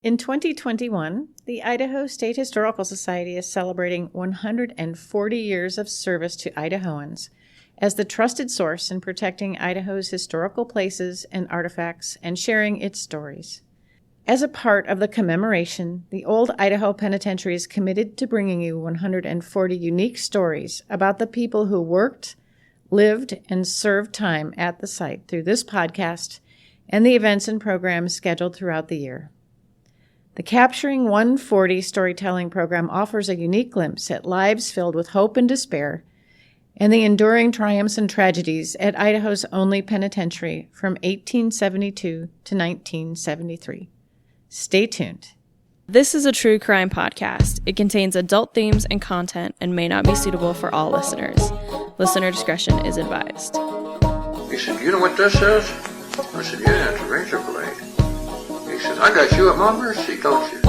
In 2021, the Idaho State Historical Society is celebrating 140 years of service to Idahoans as the trusted source in protecting Idaho's historical places and artifacts and sharing its stories. As a part of the commemoration, the Old Idaho Penitentiary is committed to bringing you 140 unique stories about the people who worked, lived, and served time at the site through this podcast and the events and programs scheduled throughout the year. The Capturing 140 storytelling program offers a unique glimpse at lives filled with hope and despair and the enduring triumphs and tragedies at Idaho's only penitentiary from 1872 to 1973. Stay tuned. This is a true crime podcast. It contains adult themes and content and may not be suitable for all listeners. Listener discretion is advised. He said, "You know what this is?" I said, "Yeah, it's a razor blade." He said, "I got you at my mercy, don't you?"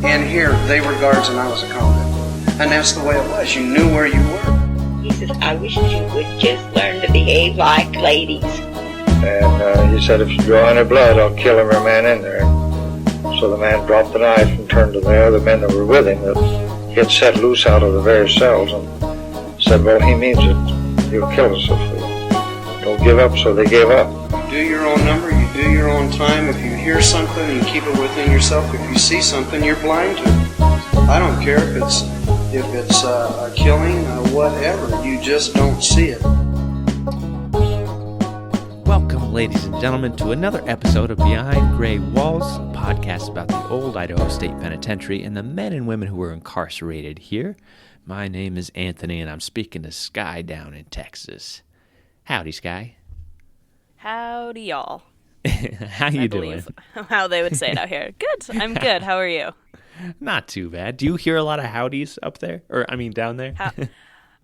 And here, they were guards and I was a convict. And that's the way it was. You knew where you were. He says, "I wish you would just learn to behave like ladies." And he said, "If you draw any blood, I'll kill every man in there." So the man dropped the knife and turned to the other men that were with him that he had set loose out of the various cells and said, "Well, he means it. He'll kill us if we don't give up." So they gave up. You do your own number, you do your own time. If you hear something, you keep it within yourself. If you see something, you're blind to it. I don't care if it's a killing or whatever. You just don't see it. Welcome, ladies and gentlemen, to another episode of Behind Gray Walls, a podcast about the old Idaho State Penitentiary and the men and women who were incarcerated here. My name is Anthony, and I'm speaking to Skye down in Texas. Howdy, Skye. Howdy, y'all. How you doing? How they would say it out here. Good. I'm good. How are you? Not too bad. Do you hear a lot of howdies up there? Down there?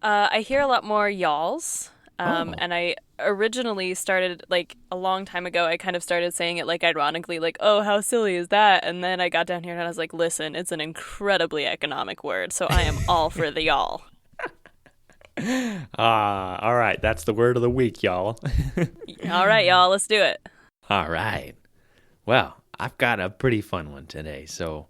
I hear a lot more y'alls. And I originally started, a long time ago, I kind of started saying it, ironically, oh, how silly is that? And then I got down here and I was like, listen, it's an incredibly economic word, so I am all for the y'all. All right. That's the word of the week, y'all. All right, y'all. Let's do it. All right. Well, I've got a pretty fun one today, so...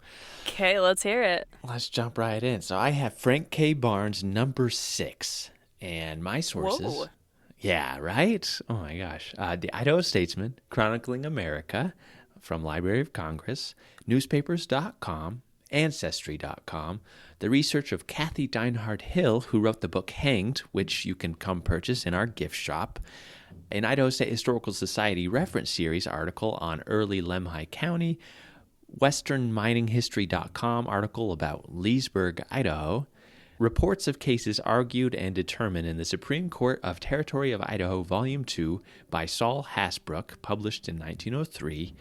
Okay, let's hear it. Let's jump right in. So I have Frank K. Barnes, number 6, and my sources... Whoa. Yeah, right? Oh, my gosh. The Idaho Statesman, Chronicling America, from Library of Congress, newspapers.com, Ancestry.com, the research of Kathy Dinehart Hill, who wrote the book Hanged, which you can come purchase in our gift shop, an Idaho State Historical Society reference series article on early Lemhi County, westernmininghistory.com article about Leesburg, Idaho, reports of cases argued and determined in the Supreme Court of Territory of Idaho, Volume 2, by Saul Hasbrook, published in 1903,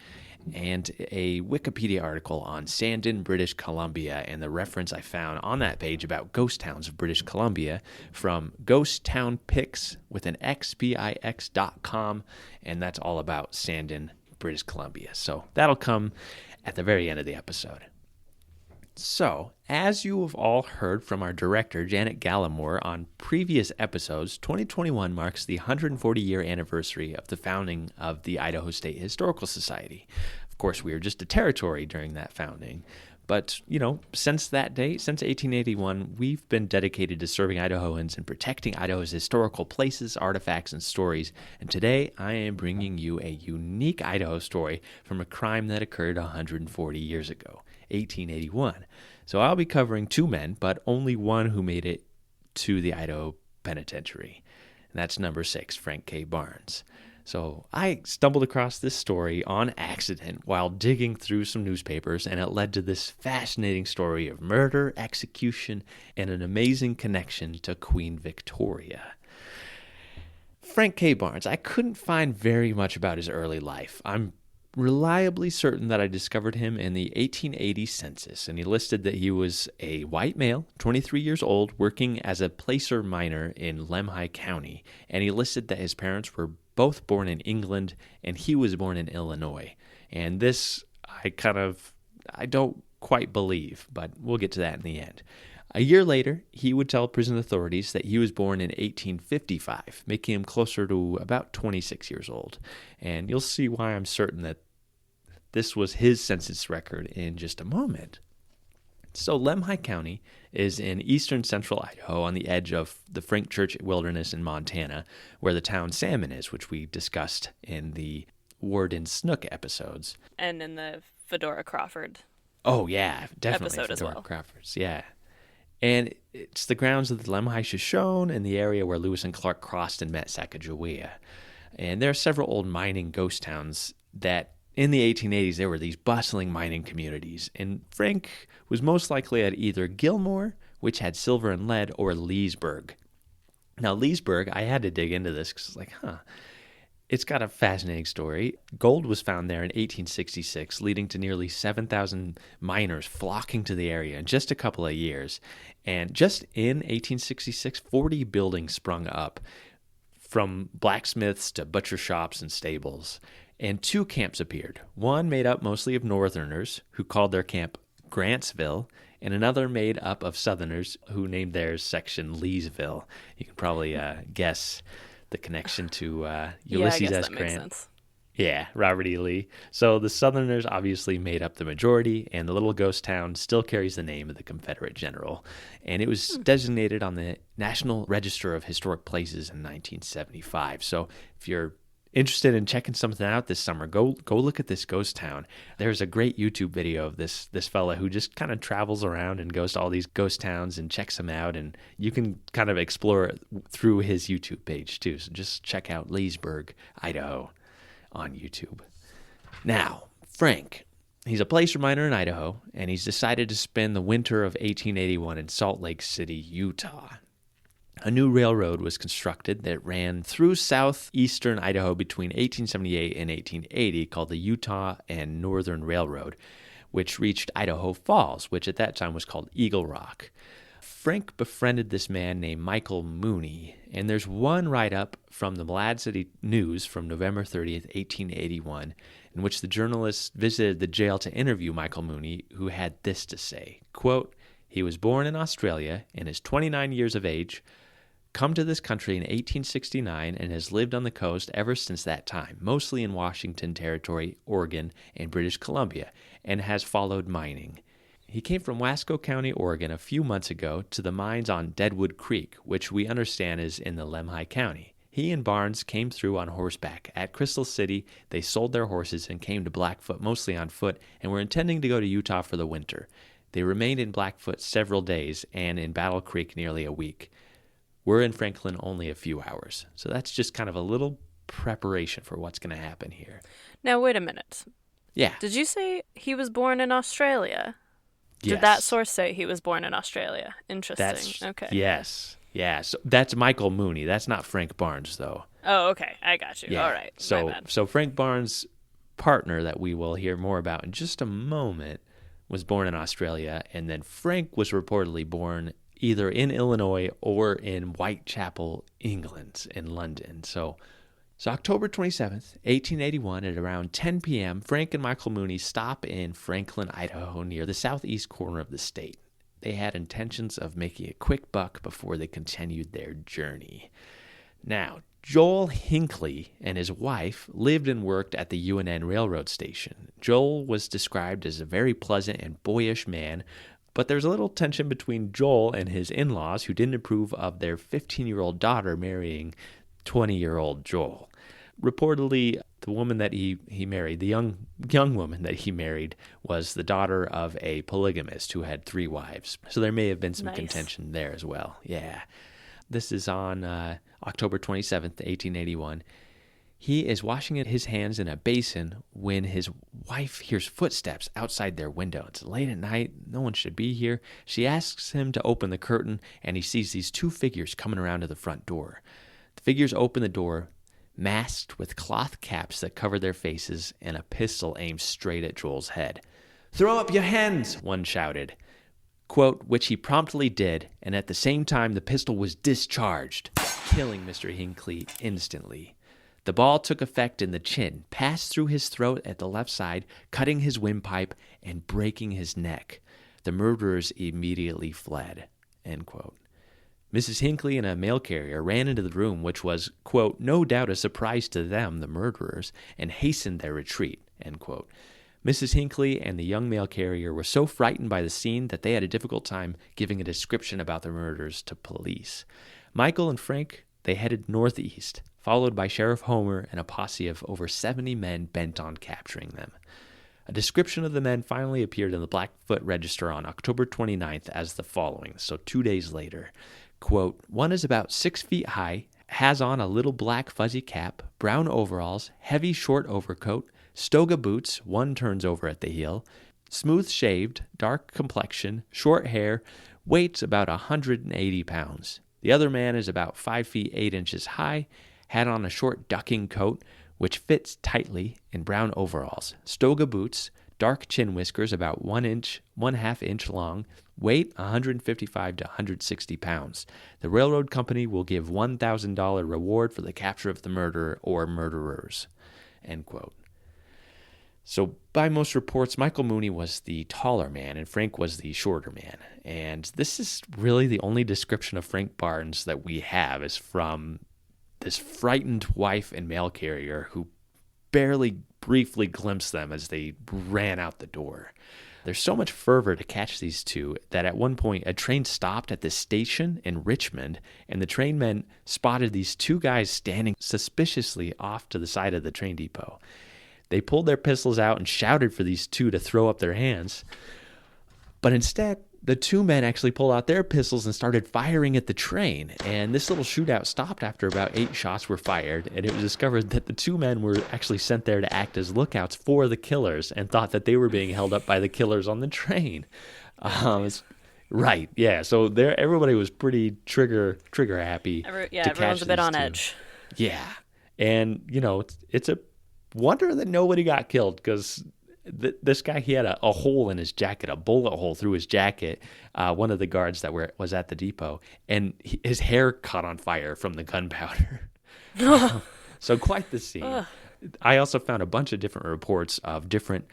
and a Wikipedia article on Sandon, British Columbia, and the reference I found on that page about ghost towns of British Columbia from Ghost Town Pics with an xpix.com, and that's all about Sandon, British Columbia. So that'll come at the very end of the episode. So, as you have all heard from our director, Janet Gallimore, on previous episodes, 2021 marks the 140-year anniversary of the founding of the Idaho State Historical Society. Of course, we were just a territory during that founding. But, since that date, since 1881, we've been dedicated to serving Idahoans and protecting Idaho's historical places, artifacts, and stories. And today, I am bringing you a unique Idaho story from a crime that occurred 140 years ago. 1881. So I'll be covering 2 men, but only one who made it to the Idaho Penitentiary. And that's number 6, Frank K. Barnes. So I stumbled across this story on accident while digging through some newspapers, and it led to this fascinating story of murder, execution, and an amazing connection to Queen Victoria. Frank K. Barnes, I couldn't find very much about his early life. I'm reliably certain that I discovered him in the 1880 census, and he listed that he was a white male, 23 years old, working as a placer miner in Lemhi County, and he listed that his parents were both born in England, and he was born in Illinois. And this, I don't quite believe, but we'll get to that in the end. A year later, he would tell prison authorities that he was born in 1855, making him closer to about 26 years old. And you'll see why I'm certain that this was his census record in just a moment. So Lemhi County is in eastern central Idaho on the edge of the Frank Church Wilderness in Montana, where the town Salmon is, which we discussed in the Ward and Snook episodes. And in the Fedora Crawford Oh, yeah, definitely. episode as Fedora well. Crawford's, yeah. And it's the grounds of the Lemhi Shoshone and the area where Lewis and Clark crossed and met Sacagawea. And there are several old mining ghost towns that in the 1880s, there were these bustling mining communities, and Frank was most likely at either Gilmore, which had silver and lead, or Leesburg. Now, Leesburg, I had to dig into this because it's like, it's got a fascinating story. Gold was found there in 1866, leading to nearly 7,000 miners flocking to the area in just a couple of years. And just in 1866, 40 buildings sprung up, from blacksmiths to butcher shops and stables. And 2 camps appeared, one made up mostly of Northerners, who called their camp Grantsville, and another made up of Southerners, who named theirs section Leesville. You can probably guess the connection to Ulysses S. Grant. Yeah, Robert E. Lee. So the Southerners obviously made up the majority, and the little ghost town still carries the name of the Confederate general. And it was designated on the National Register of Historic Places in 1975. So if you're interested in checking something out this summer, go look at this ghost town. There's a great YouTube video of this fella who just kind of travels around and goes to all these ghost towns and checks them out, and you can kind of explore it through his YouTube page too. So just check out Leesburg, Idaho on YouTube. Now, Frank, he's a placer miner in Idaho, and he's decided to spend the winter of 1881 in Salt Lake City, Utah. A new railroad was constructed that ran through southeastern Idaho between 1878 and 1880 called the Utah and Northern Railroad, which reached Idaho Falls, which at that time was called Eagle Rock. Frank befriended this man named Michael Mooney, and there's one write-up from the Malad City News from November 30th, 1881, in which the journalists visited the jail to interview Michael Mooney, who had this to say, quote, "He was born in Australia and is 29 years of age, come to this country in 1869 and has lived on the coast ever since that time, mostly in Washington Territory, Oregon, and British Columbia, and has followed mining. He came from Wasco County, Oregon a few months ago to the mines on Deadwood Creek, which we understand is in the Lemhi County. He and Barnes came through on horseback. At Crystal City, they sold their horses and came to Blackfoot mostly on foot and were intending to go to Utah for the winter. They remained in Blackfoot several days and in Battle Creek nearly a week. We're in Franklin only a few hours." So that's just kind of a little preparation for what's going to happen here. Now, wait a minute. Yeah. Did you say he was born in Australia? Yes. Did that source say he was born in Australia? Interesting. Okay. Yes. Yeah. So that's Michael Mooney. That's not Frank Barnes, though. Oh, okay. I got you. Yeah. All right. So, My bad. so Frank Barnes' partner that we will hear more about in just a moment was born in Australia, and then Frank was reportedly born either in Illinois or in Whitechapel, England, in London. So October 27th, 1881, at around 10 p.m., Frank and Michael Mooney stop in Franklin, Idaho, near the southeast corner of the state. They had intentions of making a quick buck before they continued their journey. Now, Joel Hinckley and his wife lived and worked at the UNN railroad station. Joel was described as a very pleasant and boyish man, but there's a little tension between Joel and his in-laws, who didn't approve of their 15-year-old daughter marrying 20-year-old Joel. Reportedly, the woman that he married, the young woman that he married, was the daughter of a polygamist who had 3 wives. So there may have been some contention there as well. Yeah. This is on October 27th, 1881. He is washing his hands in a basin when his wife hears footsteps outside their window. It's late at night. No one should be here. She asks him to open the curtain, and he sees these 2 figures coming around to the front door. The figures open the door, masked with cloth caps that cover their faces, and a pistol aimed straight at Joel's head. "Throw up your hands," one shouted. Quote, which he promptly did, and at the same time the pistol was discharged, killing Mr. Hinckley instantly. The ball took effect in the chin, passed through his throat at the left side, cutting his windpipe and breaking his neck. The murderers immediately fled. End quote. Mrs. Hinckley and a mail carrier ran into the room, which was, quote, no doubt a surprise to them, the murderers, and hastened their retreat, end quote. Mrs. Hinckley and the young mail carrier were so frightened by the scene that they had a difficult time giving a description about the murders to police. Michael and Frank, they headed northeast, followed by Sheriff Homer and a posse of over 70 men bent on capturing them. A description of the men finally appeared in the Blackfoot Register on October 29th as the following, so 2 days later. Quote, "One is about 6 feet high, has on a little black fuzzy cap, brown overalls, heavy short overcoat, stoga boots, one turns over at the heel, smooth-shaved, dark complexion, short hair, weights about 180 pounds. The other man is about 5 feet 8 inches high, had on a short ducking coat, which fits tightly, in brown overalls, stoga boots, dark chin whiskers about 1.5 inch long, weight 155 to 160 pounds. The railroad company will give $1,000 reward for the capture of the murderer or murderers." End quote. So by most reports, Michael Mooney was the taller man and Frank was the shorter man. And this is really the only description of Frank Barnes that we have is from this frightened wife and mail carrier who barely briefly glimpsed them as they ran out the door. There's so much fervor to catch these two that at one point a train stopped at this station in Richmond, and the trainmen spotted these two guys standing suspiciously off to the side of the train depot. They pulled their pistols out and shouted for these two to throw up their hands, but instead the two men actually pulled out their pistols and started firing at the train, and this little shootout stopped after about 8 shots were fired, and it was discovered that the two men were actually sent there to act as lookouts for the killers and thought that they were being held up by the killers on the train. Right, yeah, so everybody was pretty trigger happy. Everyone's a bit on edge. Yeah, and, it's a wonder that nobody got killed, because this guy, he had a hole in his jacket, a bullet hole through his jacket, one of the guards that was at the depot, and his hair caught on fire from the gunpowder. So quite the scene. I also found a bunch of different reports of different,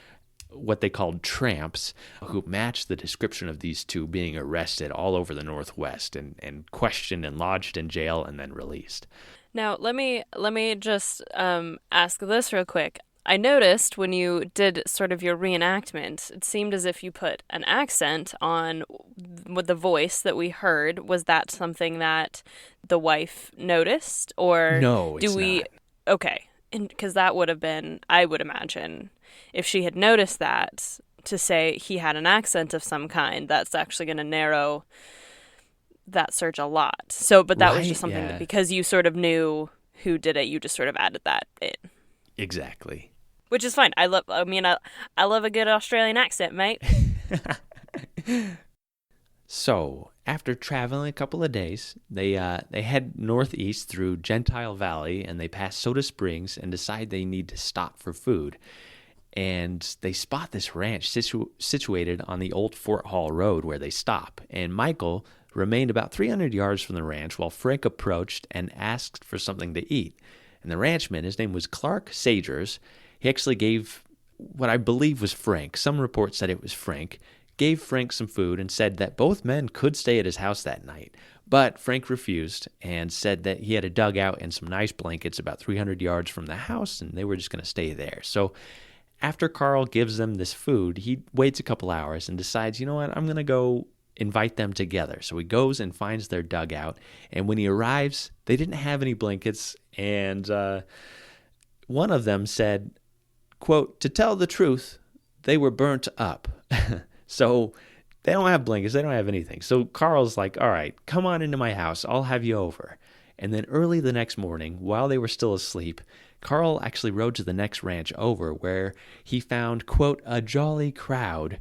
what they called tramps, who matched the description of these two being arrested all over the Northwest and questioned and lodged in jail and then released. Now, let me just ask this real quick. I noticed when you did sort of your reenactment, it seemed as if you put an accent on with the voice that we heard. Was that something that the wife noticed? Or no, it's not. Okay. Because that would have been, I would imagine, if she had noticed that, to say he had an accent of some kind, that's actually going to narrow that search a lot. So, but that was just something that because you sort of knew who did it, you just sort of added that in. Exactly. Which is fine. I love a good Australian accent, mate. So, after traveling a couple of days, they head northeast through Gentile Valley, and they pass Soda Springs and decide they need to stop for food. And they spot this ranch situated on the old Fort Hall Road where they stop. And Michael remained about 300 yards from the ranch while Frank approached and asked for something to eat. And the ranchman, his name was Clark Sagers, he actually gave what I believe was Frank. Some reports said it was Frank. Gave Frank some food and said that both men could stay at his house that night. But Frank refused and said that he had a dugout and some nice blankets about 300 yards from the house, and they were just going to stay there. So after Carl gives them this food, he waits a couple hours and decides, you know what, I'm going to go invite them together. So he goes and finds their dugout, and when he arrives, they didn't have any blankets, and one of them said, quote, "To tell the truth, they were burnt up." So they don't have blankets, they don't have anything. So Carl's like, all right, come on into my house, I'll have you over. And then early the next morning, while they were still asleep, Carl actually rode to the next ranch over where he found, quote, "a jolly crowd,"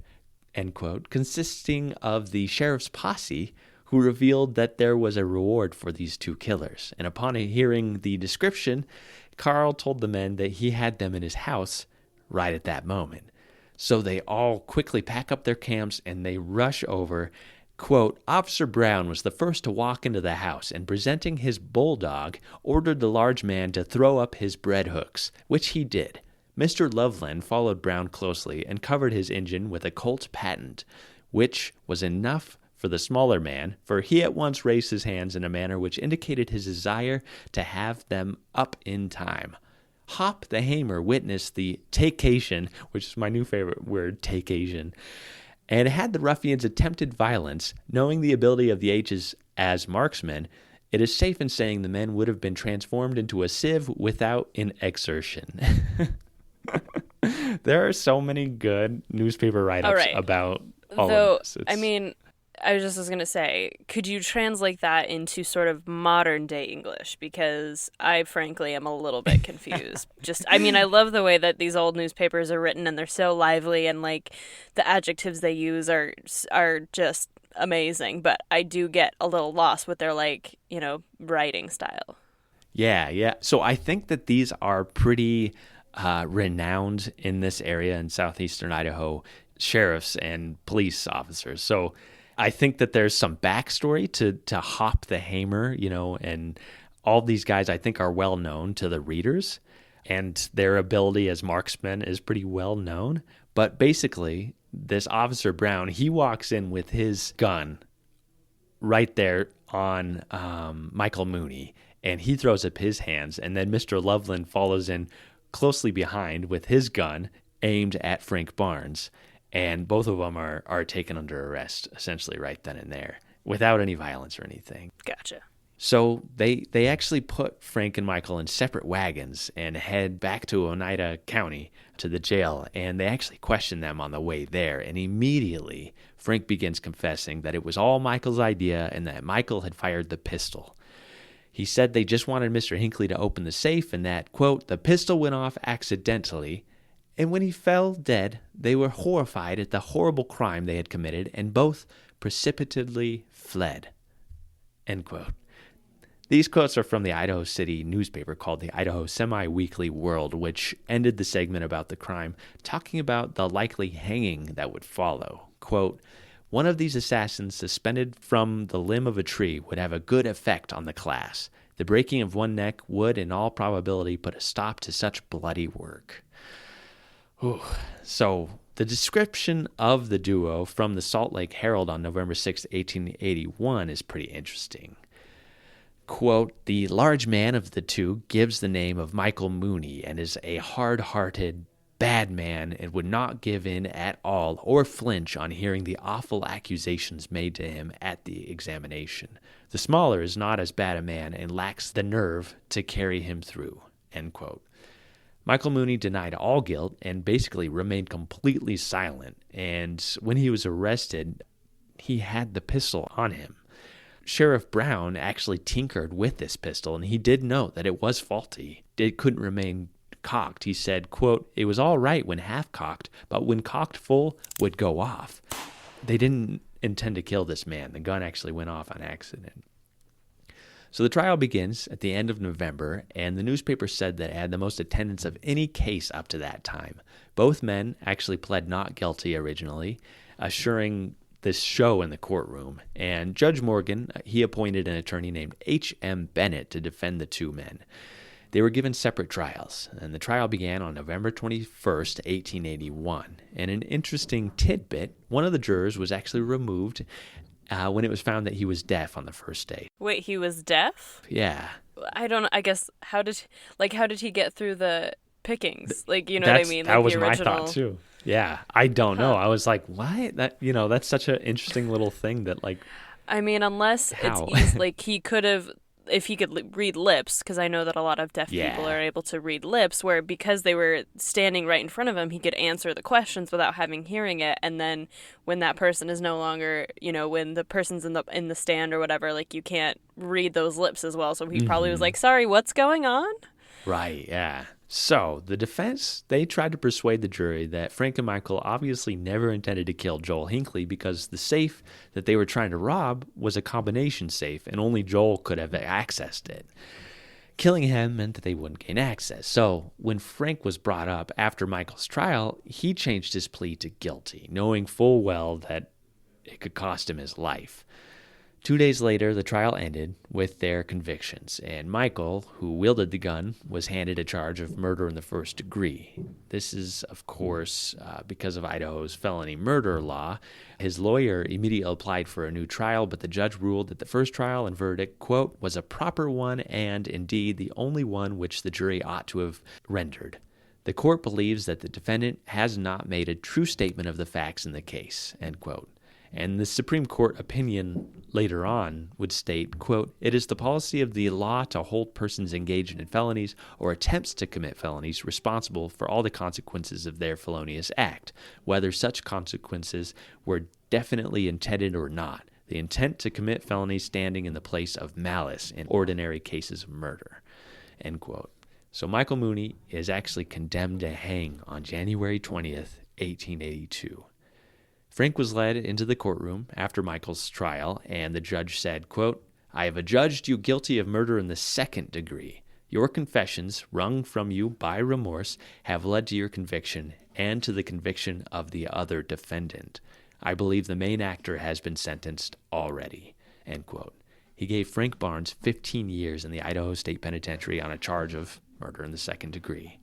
end quote, consisting of the sheriff's posse, who revealed that there was a reward for these two killers. And upon hearing the description, Carl told the men that he had them in his house right at that moment. So they all quickly pack up their camps and they rush over. Quote, "Officer Brown was the first to walk into the house and presenting his bulldog, ordered the large man to throw up his bread hooks, which he did. Mr. Loveland followed Brown closely and covered his engine with a Colt's patent, which was enough for the smaller man, for he at once raised his hands in a manner which indicated his desire to have them up in time. Hop the Hamer witnessed the takeation, which is my new favorite word, takeation, and had the ruffians attempted violence. Knowing the ability of the H's as marksmen, it is safe in saying the men would have been transformed into a sieve without an exertion. There are so many good newspaper write-ups about all of this. I mean, I was just going to say, could you translate that into sort of modern day English? Because I frankly am a little bit confused. I love the way that these old newspapers are written, and they're so lively, and like the adjectives they use are just amazing. But I do get a little lost with their writing style. Yeah. So I think that these are pretty renowned in this area in southeastern Idaho, sheriffs and police officers. So I think that there's some backstory to Hop the Hamer, and all these guys I think are well known to the readers, and their ability as marksmen is pretty well known. But basically, this Officer Brown, he walks in with his gun right there on Michael Mooney, and he throws up his hands, and then Mr. Loveland follows in closely behind with his gun aimed at Frank Barnes. And both of them are taken under arrest, essentially right then and there, without any violence or anything. Gotcha. So they actually put Frank and Michael in separate wagons and head back to Oneida County to the jail, and they actually question them on the way there. And immediately, Frank begins confessing that it was all Michael's idea and that Michael had fired the pistol. He said they just wanted Mr. Hinckley to open the safe and that, quote, the pistol went off accidentally. And when he fell dead, they were horrified at the horrible crime they had committed and both precipitately fled. End quote. These quotes are from the Idaho City newspaper called the Idaho Semi-Weekly World, which ended the segment about the crime, talking about the likely hanging that would follow. Quote, one of these assassins suspended from the limb of a tree would have a good effect on the class. The breaking of one neck would, in all probability, put a stop to such bloody work. Ooh. So the description of the duo from the Salt Lake Herald on November 6, 1881 is pretty interesting. Quote, the large man of the two gives the name of Michael Mooney and is a hard-hearted, bad man and would not give in at all or flinch on hearing the awful accusations made to him at the examination. The smaller is not as bad a man and lacks the nerve to carry him through. End quote. Michael Mooney denied all guilt and basically remained completely silent. And when he was arrested, he had the pistol on him. Sheriff Brown actually tinkered with this pistol, and he did note that it was faulty. It couldn't remain cocked. He said, quote, it was all right when half-cocked, but when cocked full, would go off. They didn't intend to kill this man. The gun actually went off on accident. So the trial begins at the end of November, and the newspaper said that it had the most attendance of any case up to that time. Both men actually pled not guilty originally, assuring this show in the courtroom. And Judge Morgan, he appointed an attorney named H.M. Bennett to defend the two men. They were given separate trials, and the trial began on November 21st, 1881. And an interesting tidbit, one of the jurors was actually removed when it was found that he was deaf on the first day. Wait, he was deaf? Yeah. I guess, how did he get through the pickings? Like, you know what I mean? Like that was the my original... thought, too. Yeah, I don't know. I was like, what? That's such an interesting little thing that, like... I mean, unless how? It's easy, like, he could have... If he could read lips, because I know that a lot of deaf people are able to read lips, where because they were standing right in front of him, he could answer the questions without having hearing it. And then when that person is no longer, when the person's in the stand or whatever, like you can't read those lips as well. So he probably was like, "Sorry, what's going on?" Right. Yeah. So the defense, they tried to persuade the jury that Frank and Michael obviously never intended to kill Joel Hinckley because the safe that they were trying to rob was a combination safe and only Joel could have accessed it. Killing him meant that they wouldn't gain access. So when Frank was brought up after Michael's trial, he changed his plea to guilty, knowing full well that it could cost him his life. 2 days later, the trial ended with their convictions, and Michael, who wielded the gun, was handed a charge of murder in the first degree. This is, of course, because of Idaho's felony murder law. His lawyer immediately applied for a new trial, but the judge ruled that the first trial and verdict, quote, was a proper one and, indeed, the only one which the jury ought to have rendered. The court believes that the defendant has not made a true statement of the facts in the case, end quote. And the Supreme Court opinion later on would state, quote, it is the policy of the law to hold persons engaged in felonies or attempts to commit felonies responsible for all the consequences of their felonious act, whether such consequences were definitely intended or not, the intent to commit felonies standing in the place of malice in ordinary cases of murder, end quote. So Michael Mooney is actually condemned to hang on January 20th, 1882. Frank was led into the courtroom after Michael's trial, and the judge said, quote, I have adjudged you guilty of murder in the second degree. Your confessions, wrung from you by remorse, have led to your conviction and to the conviction of the other defendant. I believe the main actor has been sentenced already, end quote. He gave Frank Barnes 15 years in the Idaho State Penitentiary on a charge of murder in the second degree.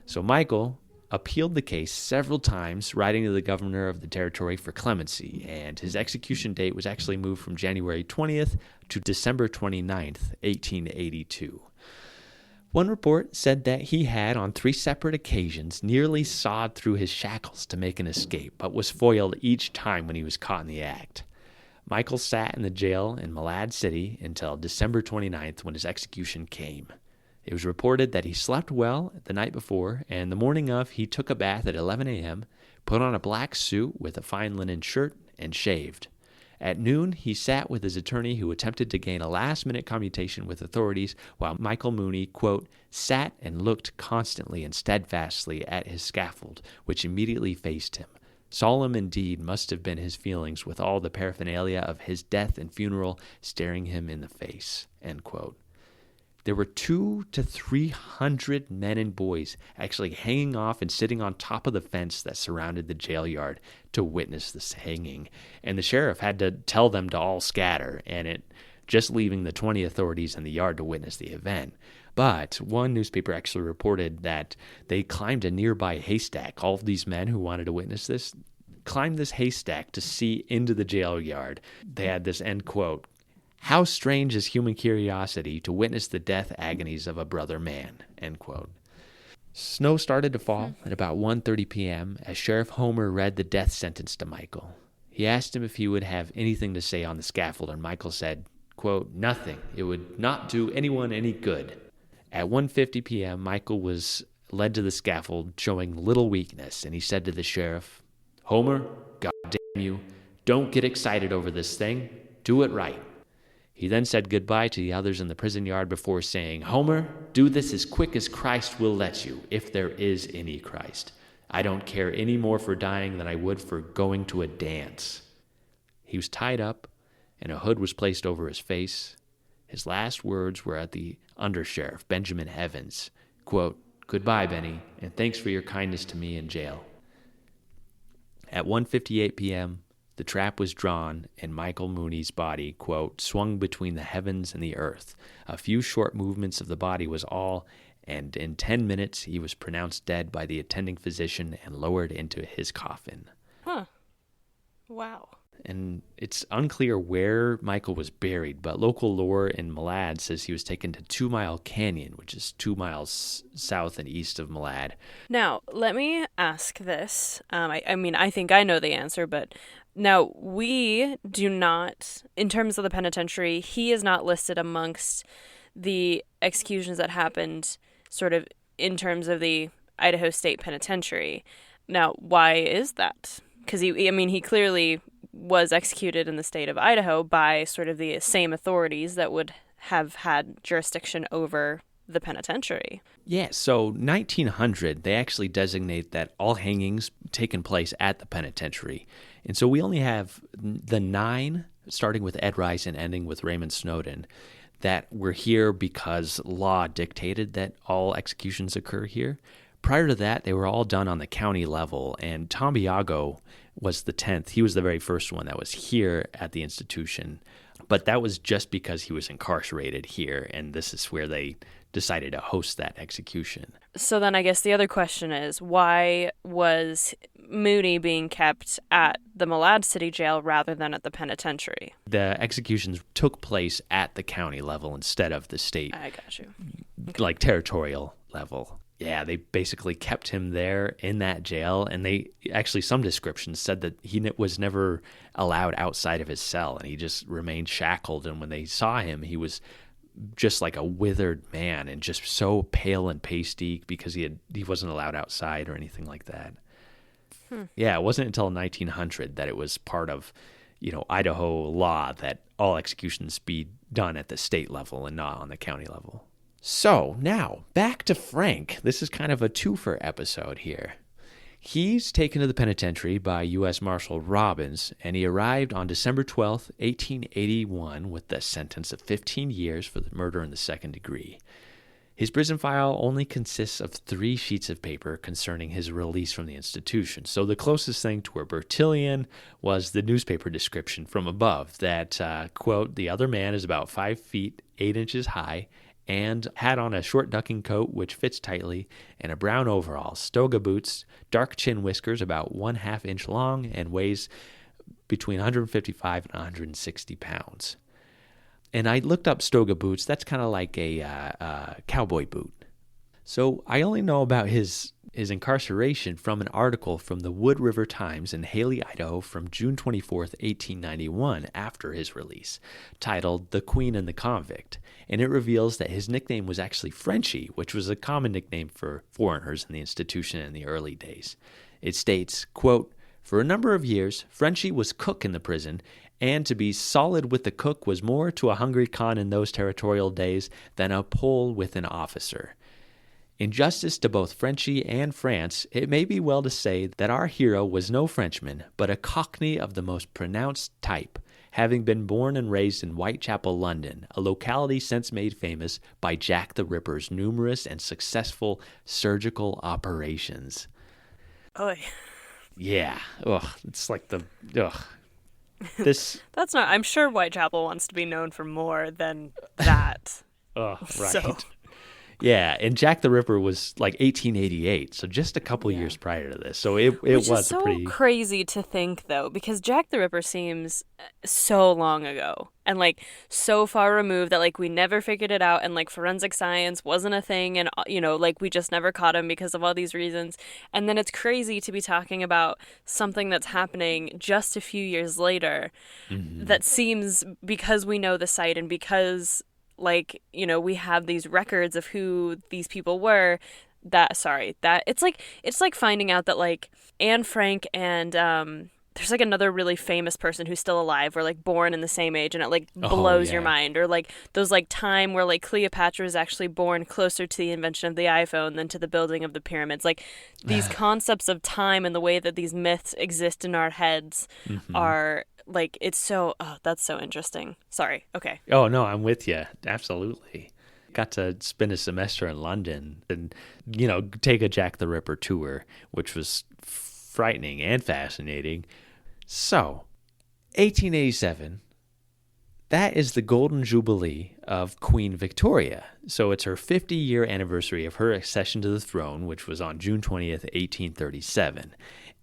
So Michael appealed the case several times, writing to the governor of the territory for clemency, and his execution date was actually moved from January 20th to December 29th, 1882. One report said that he had, on 3 separate occasions, nearly sawed through his shackles to make an escape, but was foiled each time when he was caught in the act. Michael sat in the jail in Malad City until December 29th when his execution came. It was reported that he slept well the night before, and the morning of, he took a bath at 11 a.m., put on a black suit with a fine linen shirt, and shaved. At noon, he sat with his attorney who attempted to gain a last-minute commutation with authorities while Michael Mooney, quote, sat and looked constantly and steadfastly at his scaffold, which immediately faced him. Solemn indeed must have been his feelings with all the paraphernalia of his death and funeral staring him in the face, end quote. There were 200 to 300 men and boys actually hanging off and sitting on top of the fence that surrounded the jail yard to witness this hanging. And the sheriff had to tell them to all scatter, and just leaving the 20 authorities in the yard to witness the event. But one newspaper actually reported that they climbed a nearby haystack. All of these men who wanted to witness this climbed this haystack to see into the jail yard. They had this end quote, how strange is human curiosity to witness the death agonies of a brother man, end quote. Snow started to fall at about 1:30 p.m. as Sheriff Homer read the death sentence to Michael. He asked him if he would have anything to say on the scaffold, and Michael said, quote, nothing. It would not do anyone any good. At 1:50 p.m., Michael was led to the scaffold, showing little weakness, and he said to the sheriff, Homer, God damn you, don't get excited over this thing. Do it right. He then said goodbye to the others in the prison yard before saying, Homer, do this as quick as Christ will let you, if there is any Christ. I don't care any more for dying than I would for going to a dance. He was tied up, and a hood was placed over his face. His last words were at the undersheriff, Benjamin Evans, quote, goodbye, Benny, and thanks for your kindness to me in jail. At 1:58 p.m., the trap was drawn, and Michael Mooney's body, quote, swung between the heavens and the earth. A few short movements of the body was all, and in 10 minutes he was pronounced dead by the attending physician and lowered into his coffin. Huh. Wow. And it's unclear where Michael was buried, but local lore in Malad says he was taken to 2 Mile Canyon, which is 2 miles south and east of Malad. Now, let me ask this. I mean, I think I know the answer, but now we do not, in terms of the penitentiary, he is not listed amongst the executions that happened sort of in terms of the Idaho State Penitentiary. Now, why is that? Because he clearly was executed in the state of Idaho by sort of the same authorities that would have had jurisdiction over the penitentiary. Yeah, so 1900, they actually designate that all hangings taken place at the penitentiary. And so we only have the 9, starting with Ed Rice and ending with Raymond Snowden, that were here because law dictated that all executions occur here. Prior to that, they were all done on the county level, and Tom Biago was the 10th. He was the very first one that was here at the institution But that was just because he was incarcerated here, and this is where they decided to host that execution. So then I guess the other question is, why was Mooney being kept at the Malad City Jail rather than at the penitentiary? The executions took place at the county level instead of the state, I got you. like territorial level. Yeah, they basically kept him there in that jail, and they actually, some descriptions said that he was never allowed outside of his cell, and he just remained shackled, and when they saw him, he was just like a withered man and just so pale and pasty because he wasn't allowed outside or anything like that. Yeah, it wasn't until 1900 that it was part of, Idaho law that all executions be done at the state level and not on the county level. So now back to Frank. This is kind of a twofer episode here. He's taken to the penitentiary by U.S. Marshal Robbins, and he arrived on December 12th, 1881, with the sentence of 15 years for the murder in the second degree. His prison file only consists of 3 sheets of paper concerning his release from the institution. So the closest thing to a Bertillon was the newspaper description from above that, quote, the other man is about 5 feet 8 inches high, and had on a short ducking coat which fits tightly, and a brown overalls, toga boots, dark chin whiskers about 1/2 inch long, and weighs between 155 and 160 pounds. And I looked up stoga boots. That's kind of like a cowboy boot. So I only know about his incarceration from an article from the Wood River Times in Haley, Idaho from June 24th, 1891, after his release, titled The Queen and the Convict. And it reveals that his nickname was actually Frenchie, which was a common nickname for foreigners in the institution in the early days. It states, quote, for a number of years, Frenchie was cook in the prison, and to be solid with the cook was more to a hungry con in those territorial days than a pull with an officer. In justice to both Frenchie and France, it may be well to say that our hero was no Frenchman, but a Cockney of the most pronounced type, having been born and raised in Whitechapel, London, a locality since made famous by Jack the Ripper's numerous and successful surgical operations. Oy. Yeah. Ugh. It's like this. That's not. I'm sure Whitechapel wants to be known for more than that. Ugh. Right. So. Yeah, and Jack the Ripper was like 1888, so just a couple years prior to this. So it Which was is so pretty crazy to think, though, because Jack the Ripper seems so long ago and like so far removed that like we never figured it out, and like forensic science wasn't a thing, and like we just never caught him because of all these reasons. And then it's crazy to be talking about something that's happening just a few years later that seems, because we know the site and because like, we have these records of who these people were, that it's like finding out that like Anne Frank and there's like another really famous person who's still alive were like born in the same age, and it like blows your mind. Or like those like time where like Cleopatra was actually born closer to the invention of the iPhone than to the building of the pyramids. Like these concepts of time and the way that these myths exist in our heads are like, it's so, that's so interesting. Sorry. Okay. Oh, no, I'm with you. Absolutely. Got to spend a semester in London and, take a Jack the Ripper tour, which was frightening and fascinating. So, 1887, that is the golden jubilee of Queen Victoria. So it's her 50-year anniversary of her accession to the throne, which was on June 20th, 1837.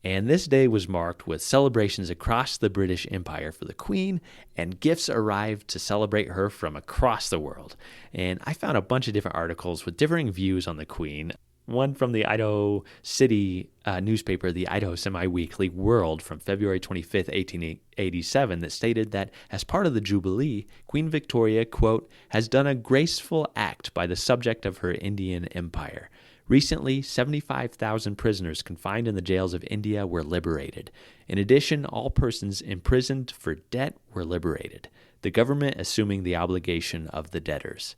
And this day was marked with celebrations across the British Empire for the Queen, and gifts arrived to celebrate her from across the world. And I found a bunch of different articles with differing views on the Queen. One from the Idaho City newspaper, the Idaho Semi-Weekly World, from February 25th, 1887, that stated that as part of the Jubilee, Queen Victoria, quote, has done a graceful act by the subject of her Indian empire. Recently, 75,000 prisoners confined in the jails of India were liberated. In addition, all persons imprisoned for debt were liberated, the government assuming the obligation of the debtors.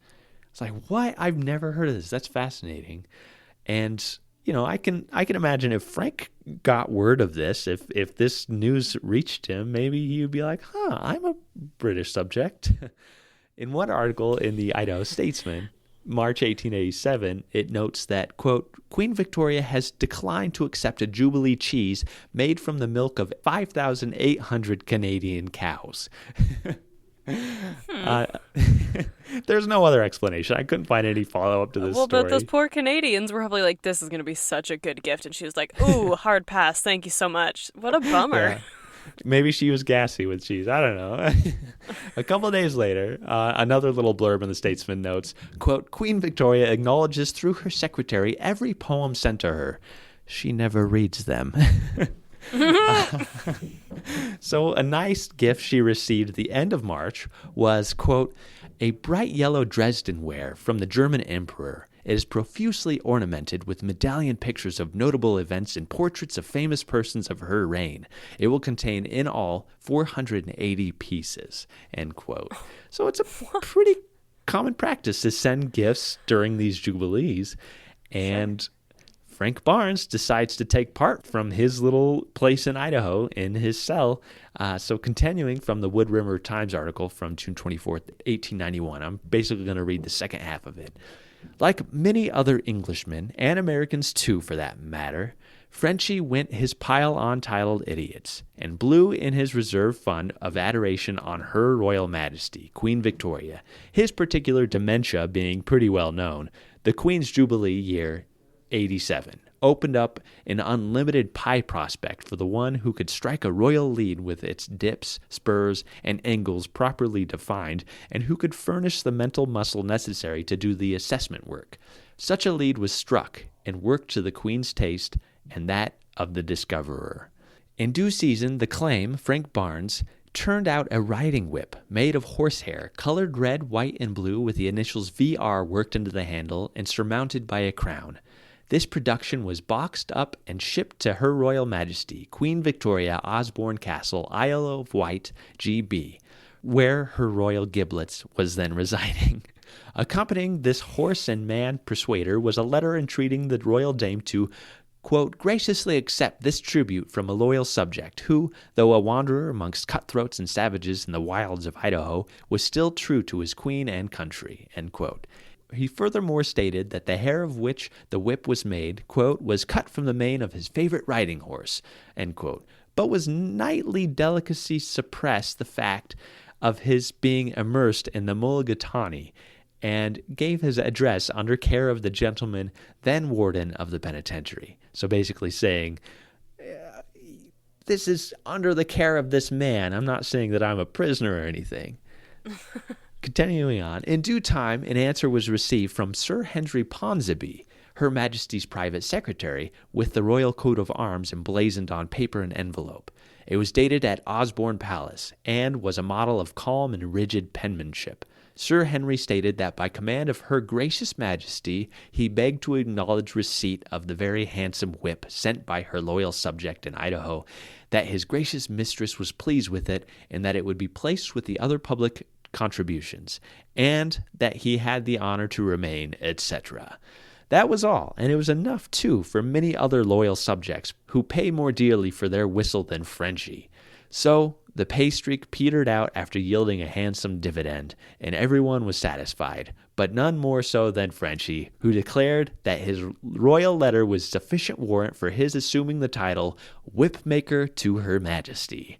It's like, what? I've never heard of this. That's fascinating. And, I can imagine if Frank got word of this, if this news reached him, maybe he would be like, I'm a British subject. In one article in the Idaho Statesman, March 1887, it notes that, quote, Queen Victoria has declined to accept a Jubilee cheese made from the milk of 5,800 Canadian cows. There's no other explanation. I couldn't find any follow-up to this story. But those poor Canadians were probably like, this is going to be such a good gift. And she was like, ooh, hard pass. Thank you so much. What a bummer. Yeah. Maybe she was gassy with cheese. I don't know. A couple of days later, another little blurb in the Statesman notes, quote, Queen Victoria acknowledges through her secretary every poem sent to her. She never reads them. So a nice gift she received at the end of March was, quote, a bright yellow Dresden ware from the German emperor. It is profusely ornamented with medallion pictures of notable events and portraits of famous persons of her reign. It will contain in all 480 pieces, end quote. So it's a pretty common practice to send gifts during these jubilees. And Frank Barnes decides to take part from his little place in Idaho in his cell. So continuing from the Wood River Times article from June 24th, 1891, I'm basically going to read the second half of it. Like many other Englishmen, and Americans too for that matter, Frenchy went his pile on titled idiots, and blew in his reserve fund of adoration on Her Royal Majesty, Queen Victoria, his particular dementia being pretty well known. The Queen's Jubilee year 87 opened up an unlimited pie prospect for the one who could strike a royal lead with its dips, spurs, and angles properly defined, and who could furnish the mental muscle necessary to do the assessment work. Such a lead was struck and worked to the Queen's taste and that of the discoverer. In due season, the claim, Frank Barnes, turned out a riding whip made of horsehair, colored red, white, and blue with the initials VR worked into the handle and surmounted by a crown. This production was boxed up and shipped to Her Royal Majesty, Queen Victoria, Osborne Castle, Isle of Wight, GB, where her royal giblets was then residing. Accompanying this horse and man persuader was a letter entreating the royal dame to, quote, graciously accept this tribute from a loyal subject who, though a wanderer amongst cutthroats and savages in the wilds of Idaho, was still true to his queen and country, end quote. He furthermore stated that the hair of which the whip was made, quote, was cut from the mane of his favorite riding horse, end quote, but was knightly delicacy suppressed the fact of his being immersed in the Mulligatawny, and gave his address under care of the gentleman then warden of the penitentiary. So basically saying, this is under the care of this man. I'm not saying that I'm a prisoner or anything. Continuing on, in due time, an answer was received from Sir Henry Ponsonby, Her Majesty's private secretary, with the royal coat of arms emblazoned on paper and envelope. It was dated at Osborne Palace, and was a model of calm and rigid penmanship. Sir Henry stated that by command of Her Gracious Majesty, he begged to acknowledge receipt of the very handsome whip sent by her loyal subject in Idaho, that his gracious mistress was pleased with it, and that it would be placed with the other public contributions, and that he had the honor to remain, etc. That was all, and it was enough, too, for many other loyal subjects who pay more dearly for their whistle than Frenchy. So the pay streak petered out after yielding a handsome dividend, and everyone was satisfied, but none more so than Frenchy, who declared that his royal letter was sufficient warrant for his assuming the title Whipmaker to Her Majesty.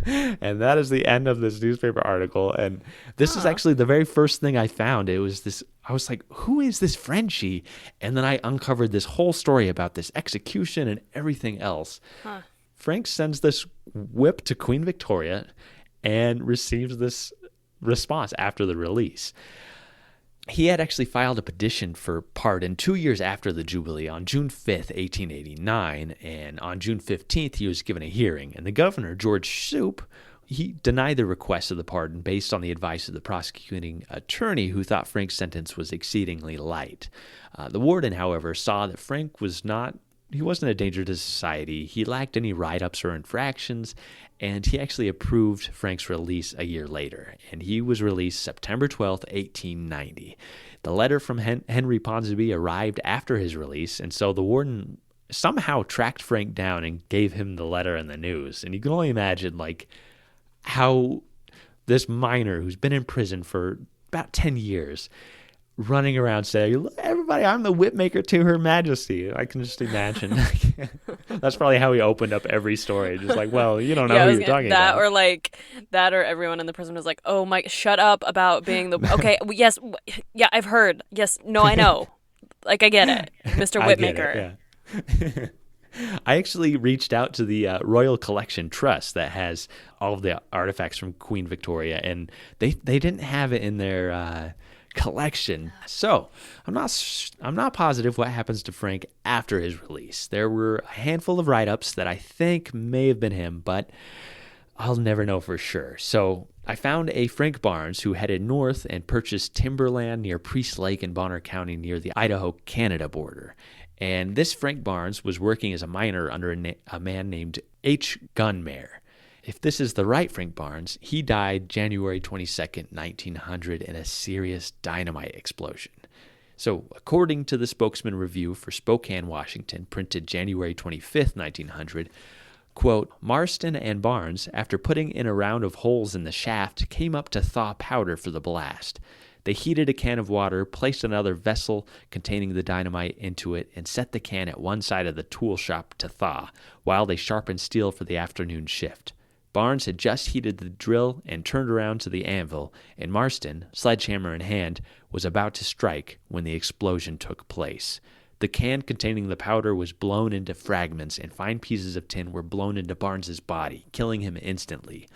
And that is the end of this newspaper article. And this is actually the very first thing I found. It was this, I was like, who is this Frenchy? And then I uncovered this whole story about this execution and everything else. Frank sends this whip to Queen Victoria and receives this response after the release. He had actually filed a petition for pardon 2 years after the Jubilee on June 5th, 1889, and on June 15th he was given a hearing, and the governor, George Shoup, he denied the request of the pardon based on the advice of the prosecuting attorney, who thought Frank's sentence was exceedingly light. The warden, however, saw that Frank he wasn't a danger to society, he lacked any write-ups or infractions, and he actually approved Frank's release a year later, and he was released September 12th, 1890. The letter from Henry Ponsonby arrived after his release, and so the warden somehow tracked Frank down and gave him the letter and the news. And you can only imagine, like, how this miner who's been in prison for about 10 years running around saying, everybody, I'm the whipmaker to Her Majesty. I can just imagine. That's probably how he opened up every story. Just like, well, you don't know who you're talking that, about. or like that, or everyone in the prison was like, "Oh my, shut up about being the okay." Yes, yeah, I've heard. Yes, no, I know. Like I get it, Mr. Whitmaker. I get it, yeah. I actually reached out to the Royal Collection Trust that has all of the artifacts from Queen Victoria, and they didn't have it in their collection. So I'm not positive what happens to Frank after his release. There were a handful of write-ups that I think may have been him, but I'll never know for sure. So I found a Frank Barnes who headed north and purchased timberland near Priest Lake in Bonner County near the Idaho-Canada border. And this Frank Barnes was working as a miner under a man named H. Gunmare. If this is the right Frank Barnes, he died January 22nd, 1900 in a serious dynamite explosion. So according to the Spokesman Review for Spokane, Washington, printed January 25th, 1900, quote, Marston and Barnes, after putting in a round of holes in the shaft, came up to thaw powder for the blast. They heated a can of water, placed another vessel containing the dynamite into it, and set the can at one side of the tool shop to thaw, while they sharpened steel for the afternoon shift. Barnes had just heated the drill and turned around to the anvil, and Marston, sledgehammer in hand, was about to strike when the explosion took place. The can containing the powder was blown into fragments, and fine pieces of tin were blown into Barnes's body, killing him instantly.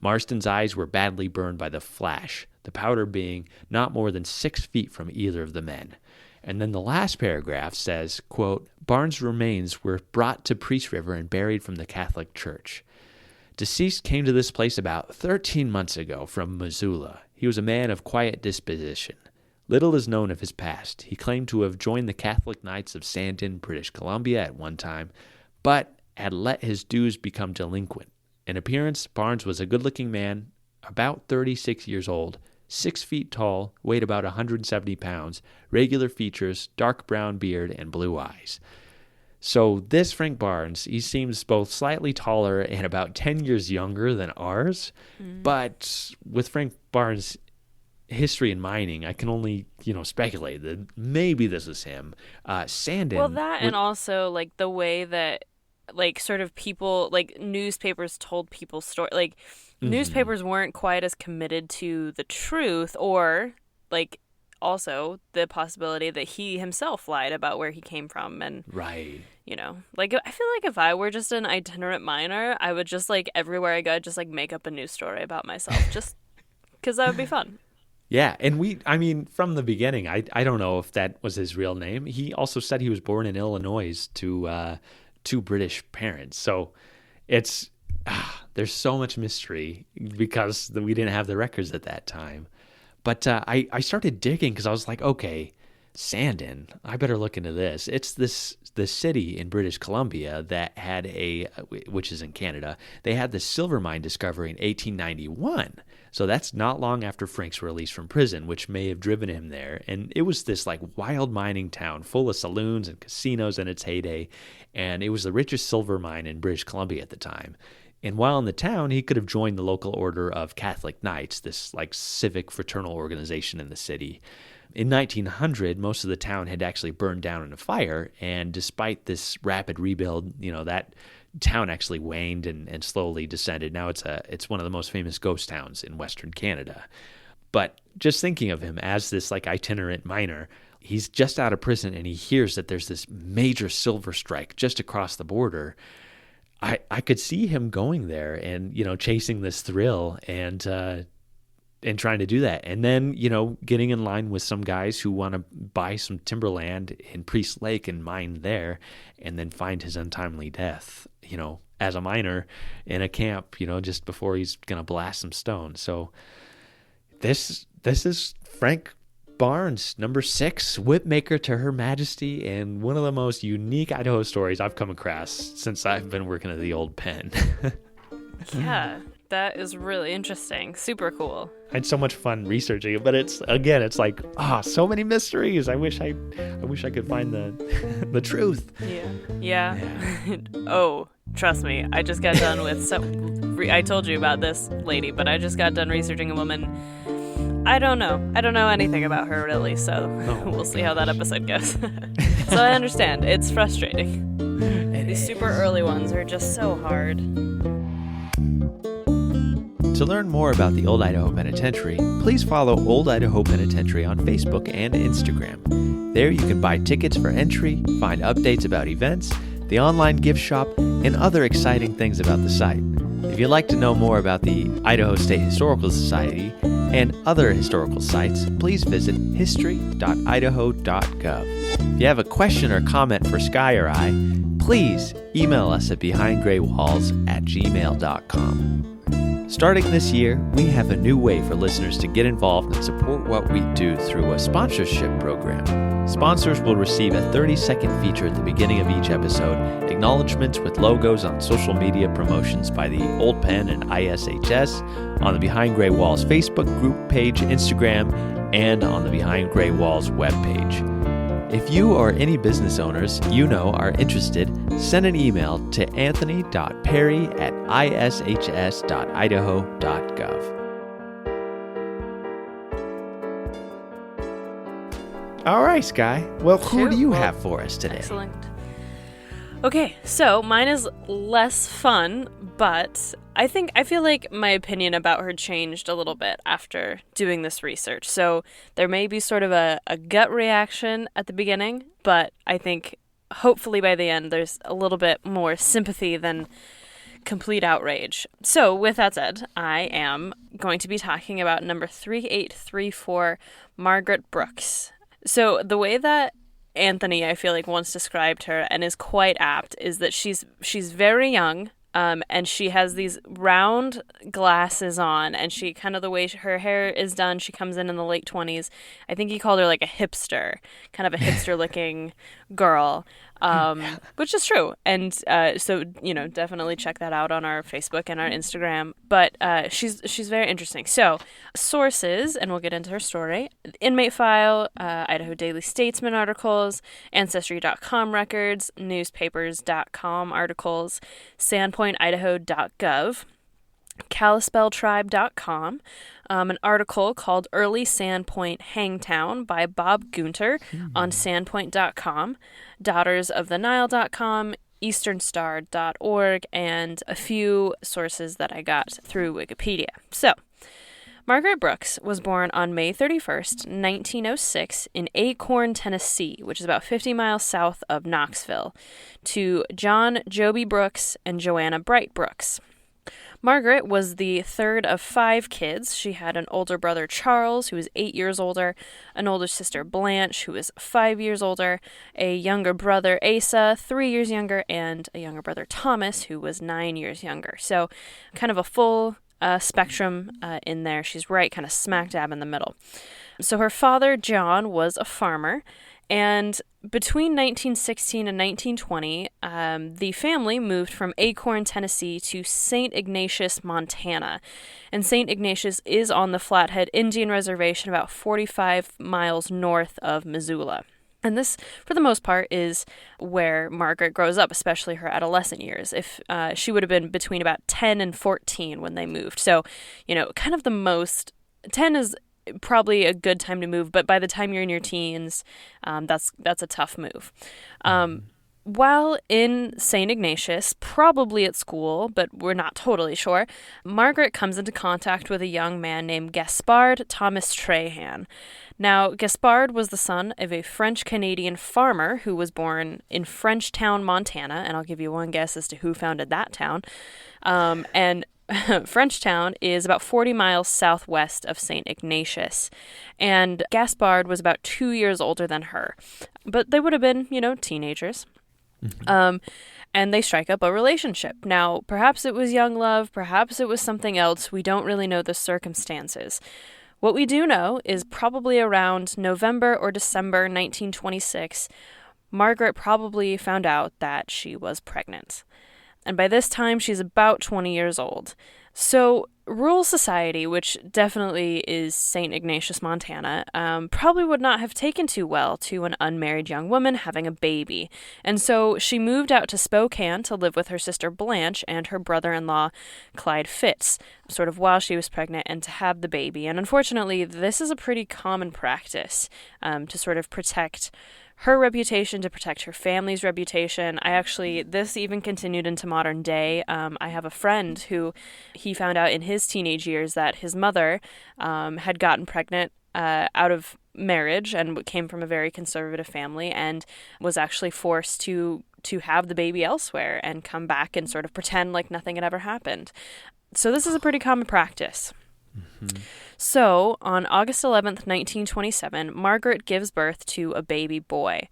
Marston's eyes were badly burned by the flash, the powder being not more than 6 feet from either of the men. And then the last paragraph says, quote, Barnes' remains were brought to Priest River and buried from the Catholic Church. Deceased came to this place about 13 months ago from Missoula. He was a man of quiet disposition. Little is known of his past. He claimed to have joined the Catholic Knights of Sandon, British Columbia at one time, but had let his dues become delinquent. In appearance, Barnes was a good-looking man, about 36 years old, 6 feet tall, weighed about 170 pounds, regular features, dark brown beard, and blue eyes. So this Frank Barnes, he seems both slightly taller and about 10 years younger than ours. But with Frank Barnes' history in mining, I can only, speculate that maybe this is him. Sandon. Well, that and also like the way that like sort of people, like newspapers told people story, like newspapers weren't quite as committed to the truth, or like also the possibility that he himself lied about where he came from. And right, like I feel like if I were just an itinerant miner, I would just like everywhere I go, I'd just like make up a news story about myself, just because that would be fun. Yeah, and from the beginning, I don't know if that was his real name. He also said he was born in Illinois to two British parents. So it's there's so much mystery because we didn't have the records at that time. But I started digging because I was like, okay, Sandon, I better look into this. It's the city in British Columbia that had which is in Canada, they had the silver mine discovery in 1891. So that's not long after Frank's release from prison, which may have driven him there. And it was this like wild mining town full of saloons and casinos in its heyday. And it was the richest silver mine in British Columbia at the time. And while in the town, he could have joined the local order of Catholic Knights, this like civic fraternal organization in the city. In 1900, most of the town had actually burned down in a fire, and despite this rapid rebuild, that town actually waned and slowly descended. Now it's one of the most famous ghost towns in Western Canada. But just thinking of him as this like itinerant miner, he's just out of prison and he hears that there's this major silver strike just across the border. I could see him going there and, chasing this thrill and trying to do that. And then, getting in line with some guys who want to buy some timberland in Priest Lake and mine there, and then find his untimely death, as a miner in a camp, just before he's going to blast some stone. So this is Frank Barnes, number 6, whipmaker to Her Majesty, and one of the most unique Idaho stories I've come across since I've been working at the old pen. Yeah, that is really interesting. Super cool. I had so much fun researching it, but it's like, so many mysteries. I wish I could find the truth. Yeah. Oh, trust me, I just got done with I told you about this lady, but I just got done researching a woman. I don't know anything about her really, so we'll see how that episode goes. So I understand. It's frustrating. These super early ones are just so hard. To learn more about the Old Idaho Penitentiary, please follow Old Idaho Penitentiary on Facebook and Instagram. There you can buy tickets for entry, find updates about events, the online gift shop, and other exciting things about the site. If you'd like to know more about the Idaho State Historical Society and other historical sites, please visit history.idaho.gov. If you have a question or comment for Skye or I, please email us at behindgraywalls@gmail.com. Starting this year, we have a new way for listeners to get involved and support what we do through a sponsorship program. Sponsors will receive a 30-second feature at the beginning of each episode, acknowledgments with logos on social media promotions by the Old Pen and ISHS, on the Behind Gray Walls Facebook group page, Instagram, and on the Behind Gray Walls webpage. If you or any business owners you know are interested, send an email to anthony.perry@ishs.idaho.gov. All right, Skye. Well, who do you have for us today? Excellent. Okay, so mine is less fun, but I feel like my opinion about her changed a little bit after doing this research. So there may be sort of a gut reaction at the beginning, but I think hopefully by the end there's a little bit more sympathy than complete outrage. So with that said, I am going to be talking about number 3834, Margaret Brooks. So the way that Anthony, I feel like, once described her, and is quite apt, is that she's very young, and she has these round glasses on, and she kind of, the way her hair is done, she comes in the late 20s. I think he called her like a hipster, kind of a hipster-looking girl, which is true. And so, definitely check that out on our Facebook and our Instagram. But she's very interesting. So, sources, and we'll get into her story: Inmate File, Idaho Daily Statesman articles, Ancestry.com records, newspapers.com articles, SandpointIdaho.gov, Kalispelltribe.com, an article called Early Sandpoint Hangtown by Bob Gunter on Sandpoint.com, DaughtersOfTheNile.com, EasternStar.org, and a few sources that I got through Wikipedia. So, Margaret Brooks was born on May 31st, 1906 in Acorn, Tennessee, which is about 50 miles south of Knoxville, to John Joby Brooks and Joanna Bright Brooks. Margaret was the third of 5 kids. She had an older brother, Charles, who was 8 years older, an older sister, Blanche, who was 5 years older, a younger brother, Asa, 3 years younger, and a younger brother, Thomas, who was 9 years younger. So kind of a full spectrum in there. She's right kind of smack dab in the middle. So her father, John, was a farmer, and between 1916 and 1920, the family moved from Acorn, Tennessee to St. Ignatius, Montana. And St. Ignatius is on the Flathead Indian Reservation about 45 miles north of Missoula. And this, for the most part, is where Margaret grows up, especially her adolescent years. If she would have been between about 10 and 14 when they moved. So, kind of the most, 10 is probably a good time to move, but by the time you're in your teens, that's a tough move. While in St. Ignatius, probably at school, but we're not totally sure, Margaret comes into contact with a young man named Gaspard Thomas Trahan. Now, Gaspard was the son of a French-Canadian farmer who was born in Frenchtown, Montana, and I'll give you one guess as to who founded that town. And Frenchtown is about 40 miles southwest of St. Ignatius, and Gaspard was about 2 years older than her, but they would have been, teenagers. And they strike up a relationship. Now, perhaps it was young love, perhaps it was something else. We don't really know the circumstances. What we do know is probably around November or December 1926, Margaret probably found out that she was pregnant. And by this time, she's about 20 years old. So, rural society, which definitely is St. Ignatius, Montana, probably would not have taken too well to an unmarried young woman having a baby. And so she moved out to Spokane to live with her sister Blanche and her brother-in-law, Clyde Fitz, sort of while she was pregnant and to have the baby. And unfortunately, this is a pretty common practice to sort of protect her reputation, to protect her family's reputation. This even continued into modern day. I have a friend who he found out in his teenage years that his mother had gotten pregnant out of marriage and came from a very conservative family and was actually forced to have the baby elsewhere and come back and sort of pretend like nothing had ever happened. So this is a pretty common practice. Mm-hmm. So on August 11th, 1927, Margaret gives birth to a baby boy.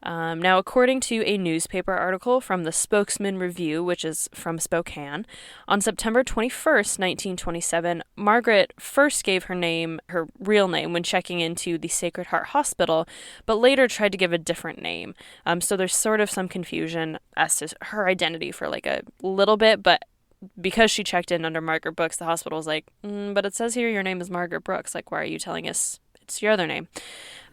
Now, according to a newspaper article from the Spokesman Review, which is from Spokane, on September 21st, 1927, Margaret first gave her real name, when checking into the Sacred Heart Hospital, but later tried to give a different name. So there's sort of some confusion as to her identity for like a little bit, but because she checked in under Margaret Brooks, the hospital was like, but it says here your name is Margaret Brooks. Like, why are you telling us it's your other name?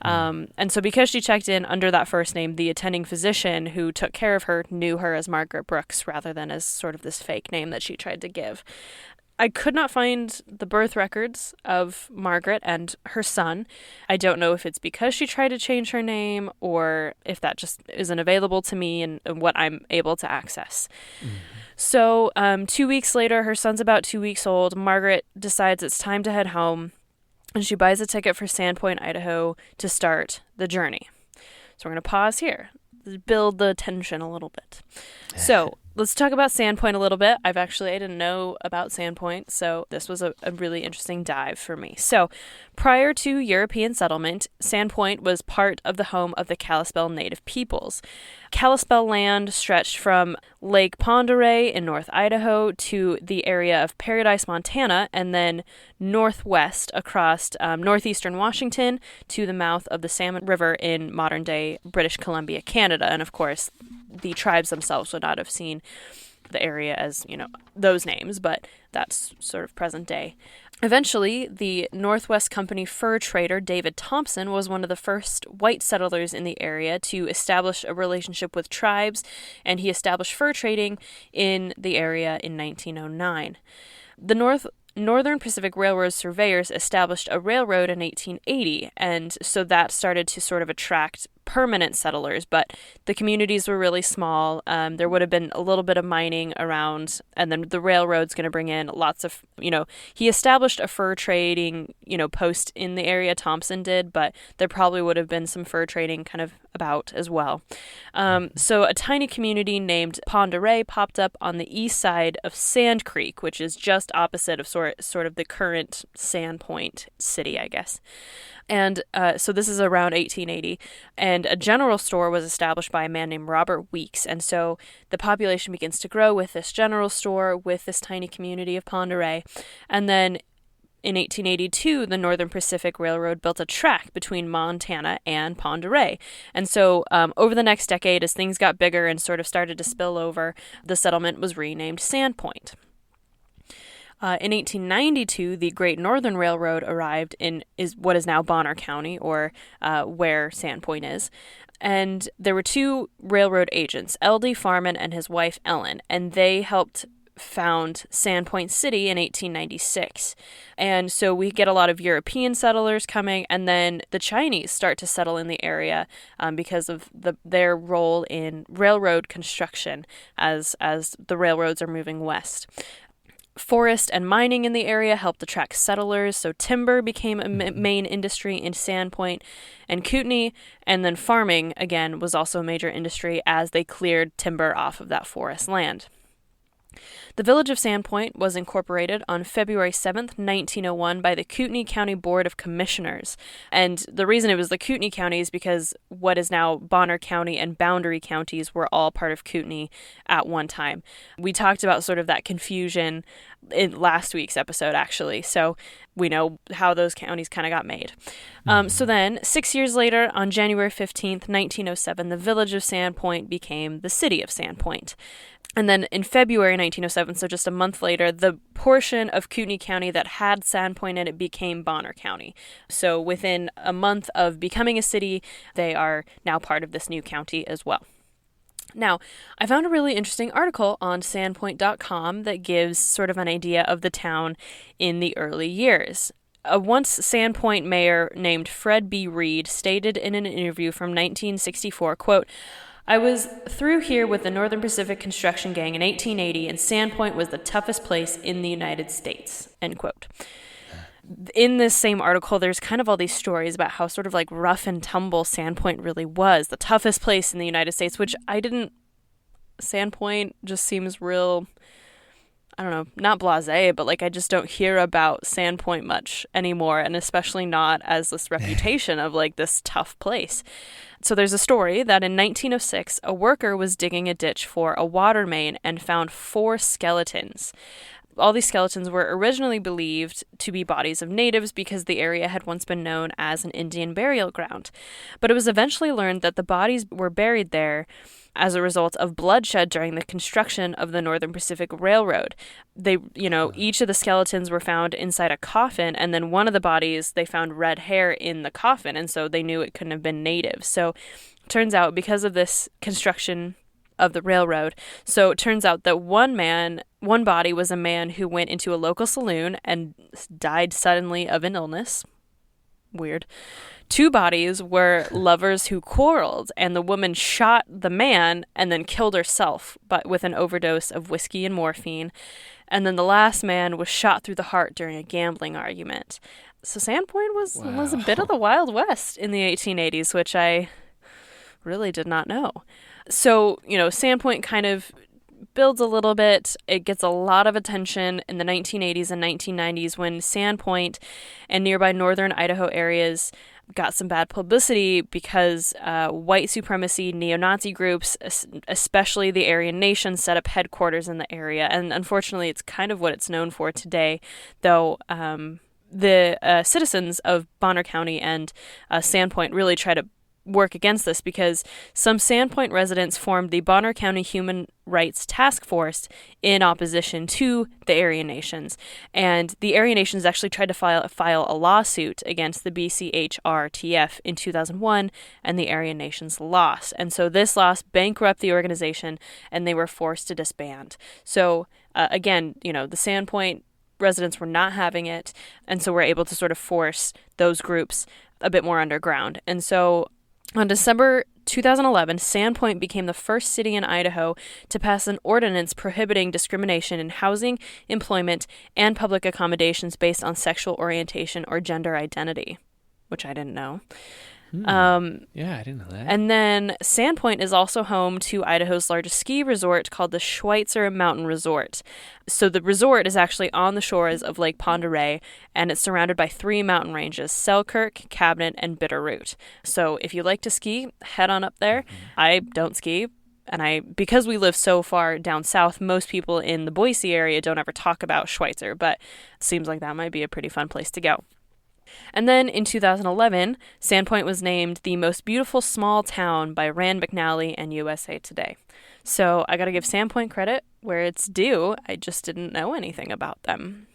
And so because she checked in under that first name, the attending physician who took care of her knew her as Margaret Brooks rather than as sort of this fake name that she tried to give. I could not find the birth records of Margaret and her son. I don't know if it's because she tried to change her name or if that just isn't available to me and what I'm able to access. Mm-hmm. So 2 weeks later, her son's about 2 weeks old. Margaret decides it's time to head home, and she buys a ticket for Sandpoint, Idaho to start the journey. So we're going to pause here, build the tension a little bit. So let's talk about Sandpoint a little bit. I didn't know about Sandpoint, so this was a really interesting dive for me. So prior to European settlement, Sandpoint was part of the home of the Kalispel Native peoples. Kalispel land stretched from Lake Pend Oreille in North Idaho to the area of Paradise, Montana, and then northwest across northeastern Washington to the mouth of the Salmon River in modern-day British Columbia, Canada. And of course, the tribes themselves would not have seen the area as, those names, but that's sort of present day. Eventually, the Northwest Company fur trader David Thompson was one of the first white settlers in the area to establish a relationship with tribes, and he established fur trading in the area in 1909. The Northern Pacific Railroad surveyors established a railroad in 1880, and so that started to sort of attract permanent settlers, but the communities were really small. There would have been a little bit of mining around, and then the railroad's going to bring in lots of, he established a fur trading, post in the area, Thompson did, but there probably would have been some fur trading kind of about as well. So a tiny community named Pend Oreille popped up on the east side of Sand Creek, which is just opposite of sort of the current Sandpoint city, I guess. And so this is around 1880, and a general store was established by a man named Robert Weeks. And so the population begins to grow with this general store, with this tiny community of Pend Oreille. And then in 1882, the Northern Pacific Railroad built a track between Montana and Pend Oreille. And so over the next decade, as things got bigger and sort of started to spill over, the settlement was renamed Sandpoint. In 1892, the Great Northern Railroad arrived in what is now Bonner County, or where Sandpoint is. And there were two railroad agents, L.D. Farman and his wife Ellen, and they helped found Sandpoint City in 1896. And so we get a lot of European settlers coming, and then the Chinese start to settle in the area because of their role in railroad construction as the railroads are moving west. Forest and mining in the area helped attract settlers, so timber became a main industry in Sandpoint and Kootenai, and then farming, again, was also a major industry as they cleared timber off of that forest land. The village of Sandpoint was incorporated on February 7th, 1901 by the Kootenai County Board of Commissioners. And the reason it was the Kootenai County is because what is now Bonner County and Boundary counties were all part of Kootenai at one time. We talked about sort of that confusion in last week's episode, actually. So we know how those counties kind of got made. So then, 6 years later, on January 15th, 1907, the village of Sandpoint became the city of Sandpoint. And then in February 1907, so just a month later, the portion of Kootenai County that had Sandpoint in it became Bonner County. So within a month of becoming a city, they are now part of this new county as well. Now, I found a really interesting article on sandpoint.com that gives sort of an idea of the town in the early years. a once Sandpoint mayor named Fred B. Reed stated in an interview from 1964, quote, "I was through here with the Northern Pacific Construction Gang in 1880, and Sandpoint was the toughest place in the United States," end quote. In this same article, there's kind of all these stories about how sort of like rough and tumble Sandpoint really was, the toughest place in the United States, which Sandpoint just seems real, I don't know, not blasé, but like I just don't hear about Sandpoint much anymore, and especially not as this reputation of like this tough place. So there's a story that in 1906, a worker was digging a ditch for a water main and found 4 skeletons. All these skeletons were originally believed to be bodies of natives because the area had once been known as an Indian burial ground. But it was eventually learned that the bodies were buried there as a result of bloodshed during the construction of the Northern Pacific Railroad. Each of the skeletons were found inside a coffin, and then one of the bodies, they found red hair in the coffin, and so they knew it couldn't have been native. So it turns out, because of this construction of the railroad, so it turns out that one body was a man who went into a local saloon and died suddenly of an illness. Weird. 2 bodies were lovers who quarreled, and the woman shot the man and then killed herself, but with an overdose of whiskey and morphine. And then the last man was shot through the heart during a gambling argument. So Sandpoint was a bit of the Wild West in the 1880s, which I really did not know. So, Sandpoint kind of builds a little bit. It gets a lot of attention in the 1980s and 1990s when Sandpoint and nearby northern Idaho areas got some bad publicity because white supremacy neo-Nazi groups, especially the Aryan Nation, set up headquarters in the area. And unfortunately, it's kind of what it's known for today, though the citizens of Bonner County and Sandpoint really try to work against this, because some Sandpoint residents formed the Bonner County Human Rights Task Force in opposition to the Aryan Nations. And the Aryan Nations actually tried to file a lawsuit against the BCHRTF in 2001, and the Aryan Nations lost. And so this loss bankrupted the organization, and they were forced to disband. So again, the Sandpoint residents were not having it, and so we're able to sort of force those groups a bit more underground. And so on December 2011, Sandpoint became the first city in Idaho to pass an ordinance prohibiting discrimination in housing, employment, and public accommodations based on sexual orientation or gender identity, which I didn't know. Yeah, I didn't know that. And then Sandpoint is also home to Idaho's largest ski resort called the Schweitzer Mountain Resort. So the resort is actually on the shores of Lake Pend Oreille, and it's surrounded by 3 mountain ranges: Selkirk, Cabinet, and Bitterroot. So if you like to ski, head on up there. I don't ski, and because we live so far down south, most people in the Boise area don't ever talk about Schweitzer, but it seems like that might be a pretty fun place to go. And then in 2011, Sandpoint was named the most beautiful small town by Rand McNally and USA Today. So I got to give Sandpoint credit where it's due. I just didn't know anything about them.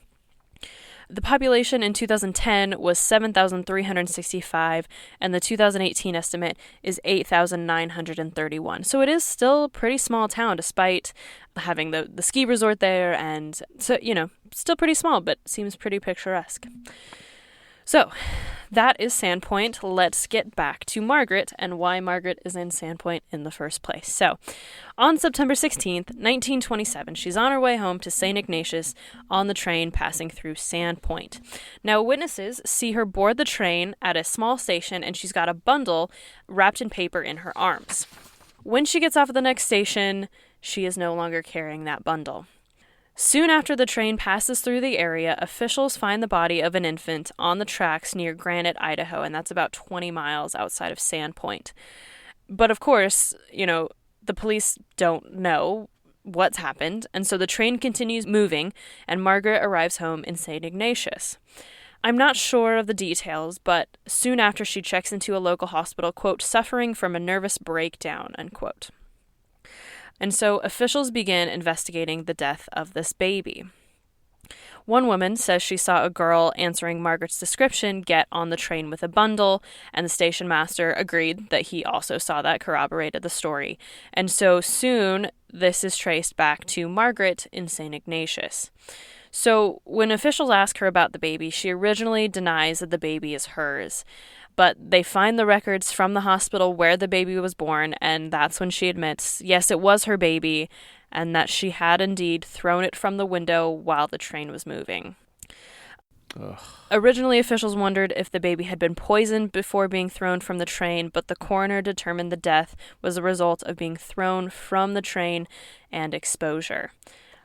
The population in 2010 was 7,365, and the 2018 estimate is 8,931. So it is still a pretty small town, despite having the ski resort there, and so, still pretty small, but seems pretty picturesque. So, that is Sandpoint. Let's get back to Margaret and why Margaret is in Sandpoint in the first place. So, on September 16th, 1927, she's on her way home to St. Ignatius on the train passing through Sandpoint. Now, witnesses see her board the train at a small station, and she's got a bundle wrapped in paper in her arms. When she gets off at the next station, she is no longer carrying that bundle. Soon after the train passes through the area, officials find the body of an infant on the tracks near Granite, Idaho, and that's about 20 miles outside of Sandpoint. But of course, the police don't know what's happened, and so the train continues moving, and Margaret arrives home in St. Ignatius. I'm not sure of the details, but soon after she checks into a local hospital, quote, suffering from a nervous breakdown, unquote. And so officials begin investigating the death of this baby. One woman says she saw a girl answering Margaret's description get on the train with a bundle, and the station master agreed that he also saw that, corroborated the story. And so soon, this is traced back to Margaret in St. Ignatius. So when officials ask her about the baby, she originally denies that the baby is hers. But they find the records from the hospital where the baby was born, and that's when she admits, yes, it was her baby, and that she had indeed thrown it from the window while the train was moving. Ugh. Originally, officials wondered if the baby had been poisoned before being thrown from the train, but the coroner determined the death was a result of being thrown from the train and exposure.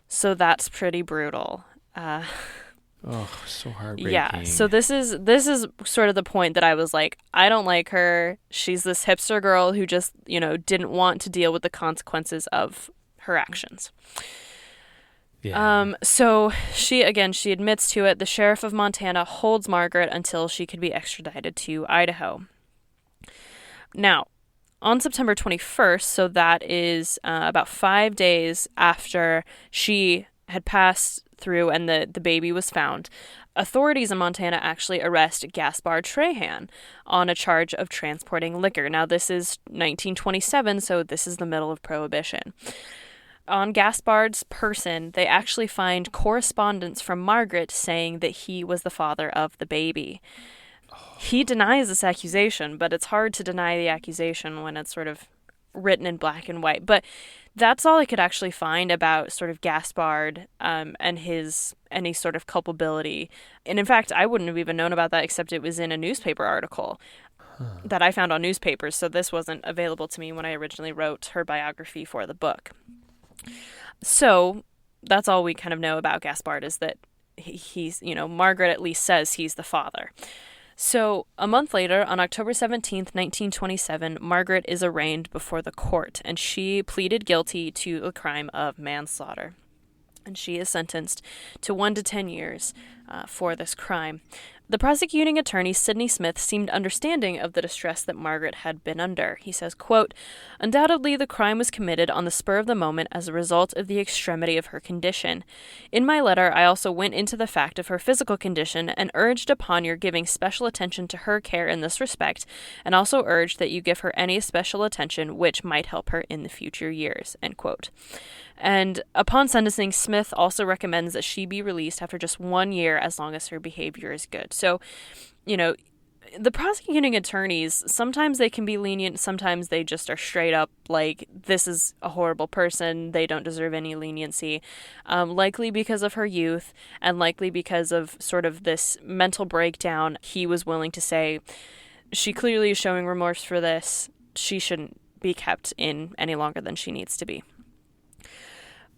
So that's pretty brutal. Oh, so heartbreaking. Yeah, so this is sort of the point that I was like, I don't like her. She's this hipster girl who just, didn't want to deal with the consequences of her actions. Yeah. So she admits to it. The sheriff of Montana holds Margaret until she could be extradited to Idaho. Now, on September 21st, so that is about 5 days after she had passed through and the baby was found, authorities in Montana actually arrest Gaspard Trahan on a charge of transporting liquor. Now, this is 1927, so this is the middle of Prohibition. On Gaspard's person, they actually find correspondence from Margaret saying that he was the father of the baby. He denies this accusation, but it's hard to deny the accusation when it's sort of written in black and white. But that's all I could actually find about sort of Gaspard and any sort of culpability. And in fact, I wouldn't have even known about that except it was in a newspaper article that I found on newspapers. So this wasn't available to me when I originally wrote her biography for the book. So that's all we kind of know about Gaspard, is that he's, Margaret at least says he's the father. So a month later, on October 17th, 1927, Margaret is arraigned before the court, and she pleaded guilty to the crime of manslaughter. And she is sentenced to 1 to 10 years for this crime. The prosecuting attorney, Sidney Smith, seemed understanding of the distress that Margaret had been under. He says, quote, "Undoubtedly, the crime was committed on the spur of the moment as a result of the extremity of her condition. In my letter, I also went into the fact of her physical condition and urged upon your giving special attention to her care in this respect, and also urged that you give her any special attention which might help her in the future years." End quote. And upon sentencing, Smith also recommends that she be released after just 1 year as long as her behavior is good. So, the prosecuting attorneys, sometimes they can be lenient, sometimes they just are straight up like, this is a horrible person, they don't deserve any leniency, likely because of her youth and likely because of sort of this mental breakdown. He was willing to say, she clearly is showing remorse for this, she shouldn't be kept in any longer than she needs to be.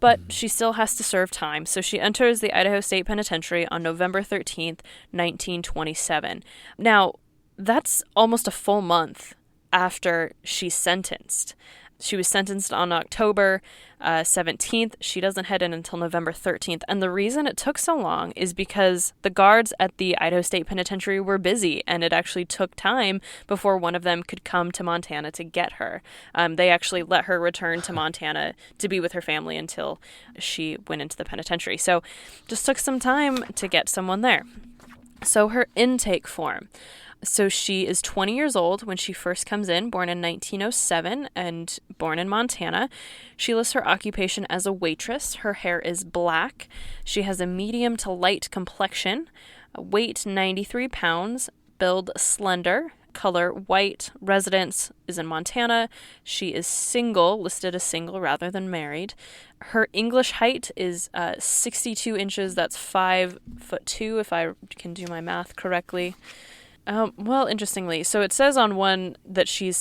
But she still has to serve time, so she enters the Idaho State Penitentiary on November 13th, 1927. Now, that's almost a full month after she's sentenced. She was sentenced on October 17th. She doesn't head in until November 13th. And the reason it took so long is because the guards at the Idaho State Penitentiary were busy, and it actually took time before one of them could come to Montana to get her. They actually let her return to Montana to be with her family until she went into the penitentiary. So just took some time to get someone there. So her intake form. So she is 20 years old when she first comes in, born in 1907 and born in Montana. She lists her occupation as a waitress. Her hair is black. She has a medium to light complexion, weight 93 pounds, build slender, color white, residence is in Montana. She is single, listed as single rather than married. Her English height is 62 inches. That's 5'2", if I can do my math correctly. Well, interestingly, so it says on one that she's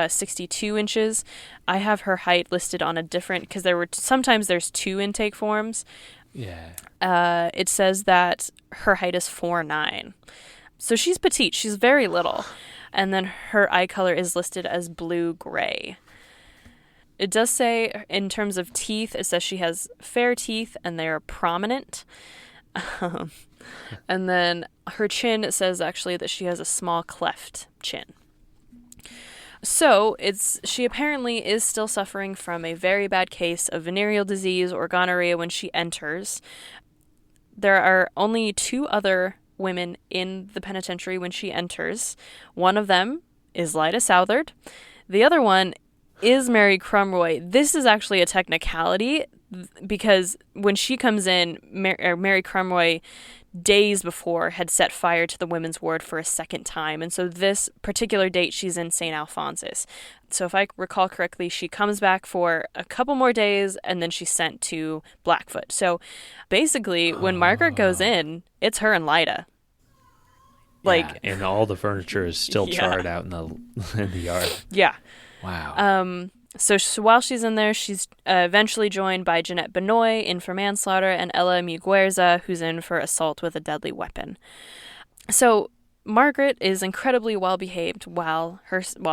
62 inches. I have her height listed on a different, because sometimes there's two intake forms. Yeah. It says that her height is 4'9". So she's petite. She's very little. And then her eye color is listed as blue-gray. It does say, in terms of teeth, it says she has fair teeth and they're prominent. And then her chin, it says actually that she has a small cleft chin. So she apparently is still suffering from a very bad case of venereal disease or gonorrhea when she enters. There are only 2 other women in the penitentiary when she enters. One of them is Lida Southard. The other one is Mary Crumroy. This is actually a technicality because when she comes in, Mary Crumroy days before had set fire to the women's ward for a second time. And so this particular date, she's in St. Alphonsus. So if I recall correctly, she comes back for a couple more days and then she's sent to Blackfoot. So basically, when Margaret goes in, it's her and Lyda. Like, and all the furniture is still charred out in the yard. Yeah. Wow. So while she's in there, she's eventually joined by Jeanette Benoit in for manslaughter and Ella Muguerza, who's in for assault with a deadly weapon. So Margaret is incredibly well behaved while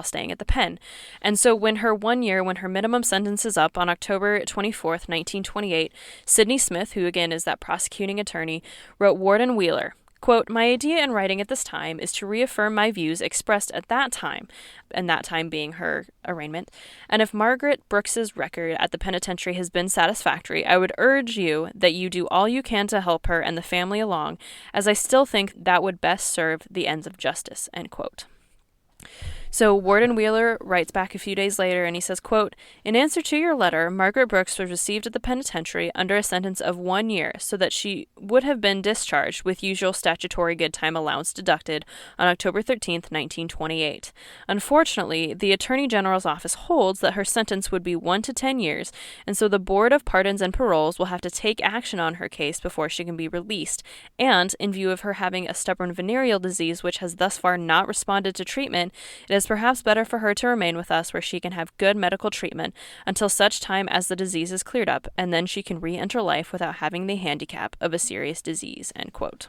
staying at the pen. And so when her minimum sentence is up on October 24th, 1928, Sidney Smith, who again is that prosecuting attorney, wrote Warden Wheeler, quote, "My idea in writing at this time is to reaffirm my views expressed at that time," and that time being her arraignment, "and if Margaret Brooks's record at the penitentiary has been satisfactory, I would urge you that you do all you can to help her and the family along, as I still think that would best serve the ends of justice," end quote. So Warden Wheeler writes back a few days later and he says, quote, "In answer to your letter, Margaret Brooks was received at the penitentiary under a sentence of 1 year so that she would have been discharged with usual statutory good time allowance deducted on October 13th, 1928. Unfortunately, the Attorney General's office holds that her sentence would be 1 to 10 years, and so the Board of Pardons and Paroles will have to take action on her case before she can be released, and in view of her having a stubborn venereal disease which has thus far not responded to treatment, it is perhaps better for her to remain with us where she can have good medical treatment until such time as the disease is cleared up, and then she can re-enter life without having the handicap of a serious disease," end quote.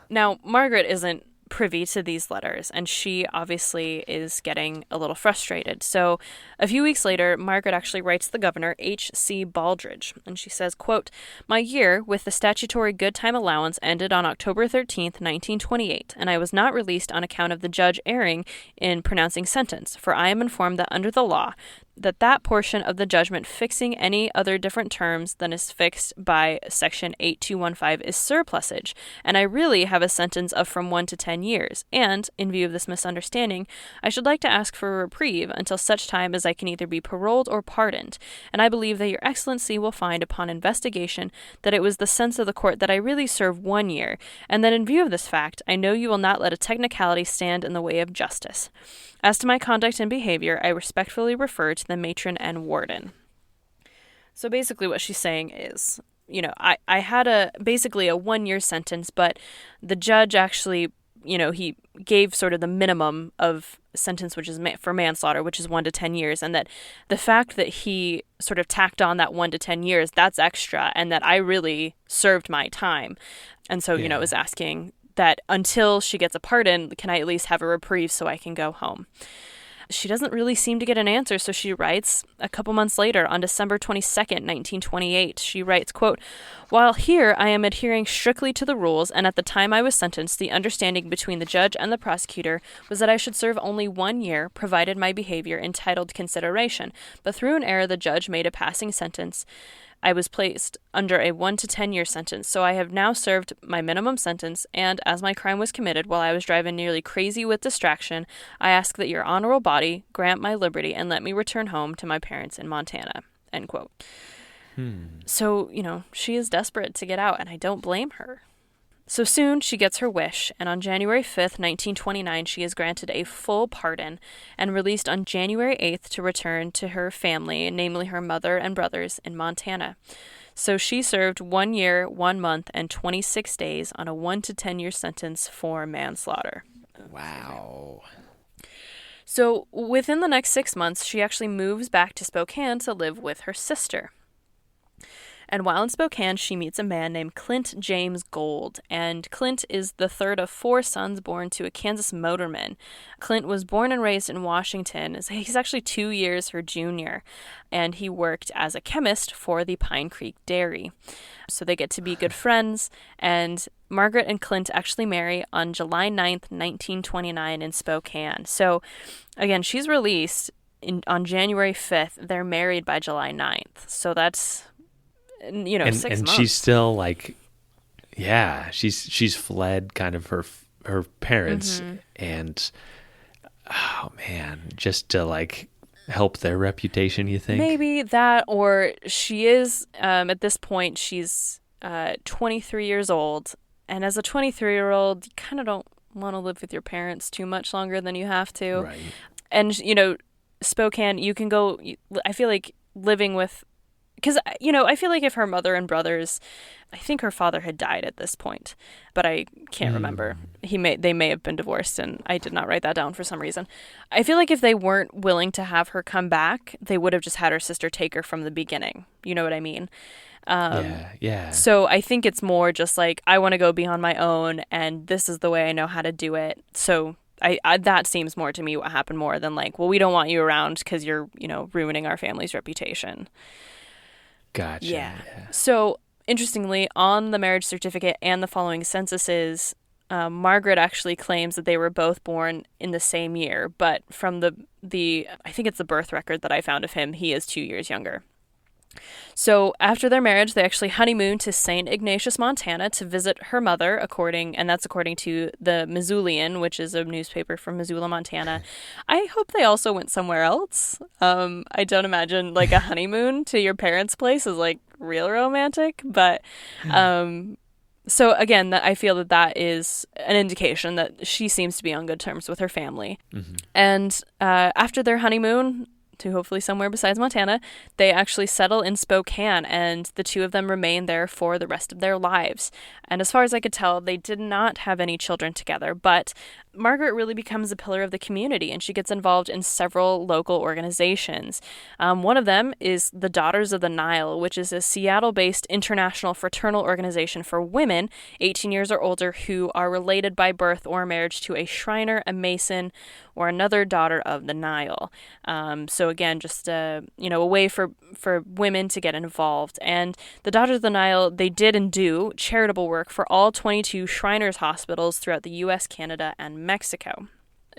Now, Margaret isn't privy to these letters, and she obviously is getting a little frustrated. So a few weeks later, Margaret actually writes the governor, H.C. Baldridge, and she says, quote, "My year with the statutory good time allowance ended on October 13th, 1928, and I was not released on account of the judge erring in pronouncing sentence, for I am informed that under the law, that portion of the judgment fixing any other different terms than is fixed by Section 8215 is surplusage, and I really have a sentence of from 1 to 10 years, and, in view of this misunderstanding, I should like to ask for a reprieve until such time as I can either be paroled or pardoned, and I believe that your Excellency will find upon investigation that it was the sense of the court that I really serve 1 year, and that in view of this fact, I know you will not let a technicality stand in the way of justice. As to my conduct and behavior, I respectfully refer to the matron and warden." So basically what she's saying is, I had basically a 1 year sentence, but the judge actually, he gave sort of the minimum of sentence, which is for manslaughter, which is 1 to 10 years. And that the fact that he sort of tacked on that 1 to 10 years, that's extra. And that I really served my time. And so, is asking that until she gets a pardon, can I at least have a reprieve so I can go home? She doesn't really seem to get an answer, so she writes a couple months later on December 22nd, 1928. She writes, quote, "While here I am adhering strictly to the rules, and at the time I was sentenced, the understanding between the judge and the prosecutor was that I should serve only 1 year, provided my behavior entitled consideration, but through an error the judge made a passing sentence. I was placed under a 1 to 10 year sentence, so I have now served my minimum sentence, and as my crime was committed while I was driving nearly crazy with distraction, I ask that your honorable body grant my liberty and let me return home to my parents in Montana," end quote. So, she is desperate to get out, and I don't blame her. So soon she gets her wish, and on January 5th, 1929, she is granted a full pardon and released on January 8th to return to her family, namely her mother and brothers in Montana. So she served 1 year, 1 month, and 26 days on a 1 to 10 year sentence for manslaughter. Wow. So within the next 6 months, she actually moves back to Spokane to live with her sister. And while in Spokane, she meets a man named Clint James Gold. And Clint is the third of 4 sons born to a Kansas motorman. Clint was born and raised in Washington. He's actually 2 years her junior. And he worked as a chemist for the Pine Creek Dairy. So they get to be good friends. And Margaret and Clint actually marry on July 9th, 1929 in Spokane. So again, she's released on January 5th. They're married by July 9th. So that's... 6 months. And she's still she's fled kind of her parents, and Oh, man. Just to, like, help their reputation, you think? Maybe that, or she is, at this point, she's 23 years old. And as a 23-year-old, you kind of don't want to live with your parents too much longer than you have to. Right. And, Spokane, you can go, I feel like living with, because, I feel like if her mother and brothers, I think her father had died at this point, but I can't remember. They may have been divorced, and I did not write that down for some reason. I feel like if they weren't willing to have her come back, they would have just had her sister take her from the beginning. You know what I mean? Yeah. So I think it's more just like, I want to go be on my own, and this is the way I know how to do it. So I that seems more to me what happened more than like, well, we don't want you around because you're, ruining our family's reputation. Gotcha. Yeah. So interestingly, on the marriage certificate and the following censuses, Margaret actually claims that they were both born in the same year, but from the I think it's the birth record that I found of him, he is 2 years younger. So after their marriage, they actually honeymooned to St. Ignatius, Montana to visit her mother, according to the Missoulian, which is a newspaper from Missoula, Montana. I hope they also went somewhere else. I don't imagine like a honeymoon to your parents' place is like real romantic, but so again, I feel that is an indication that she seems to be on good terms with her family. Mm-hmm. And after their honeymoon, to hopefully somewhere besides Montana, they actually settle in Spokane, and the two of them remain there for the rest of their lives. And as far as I could tell, they did not have any children together, but Margaret really becomes a pillar of the community, and she gets involved in several local organizations. One of them is the Daughters of the Nile, which is a Seattle-based international fraternal organization for women 18 years or older who are related by birth or marriage to a Shriner, a Mason, or another daughter of the Nile. So again, just a way for women to get involved. And the Daughters of the Nile, they did and do charitable work for all 22 Shriners hospitals throughout the U.S., Canada, and Mexico.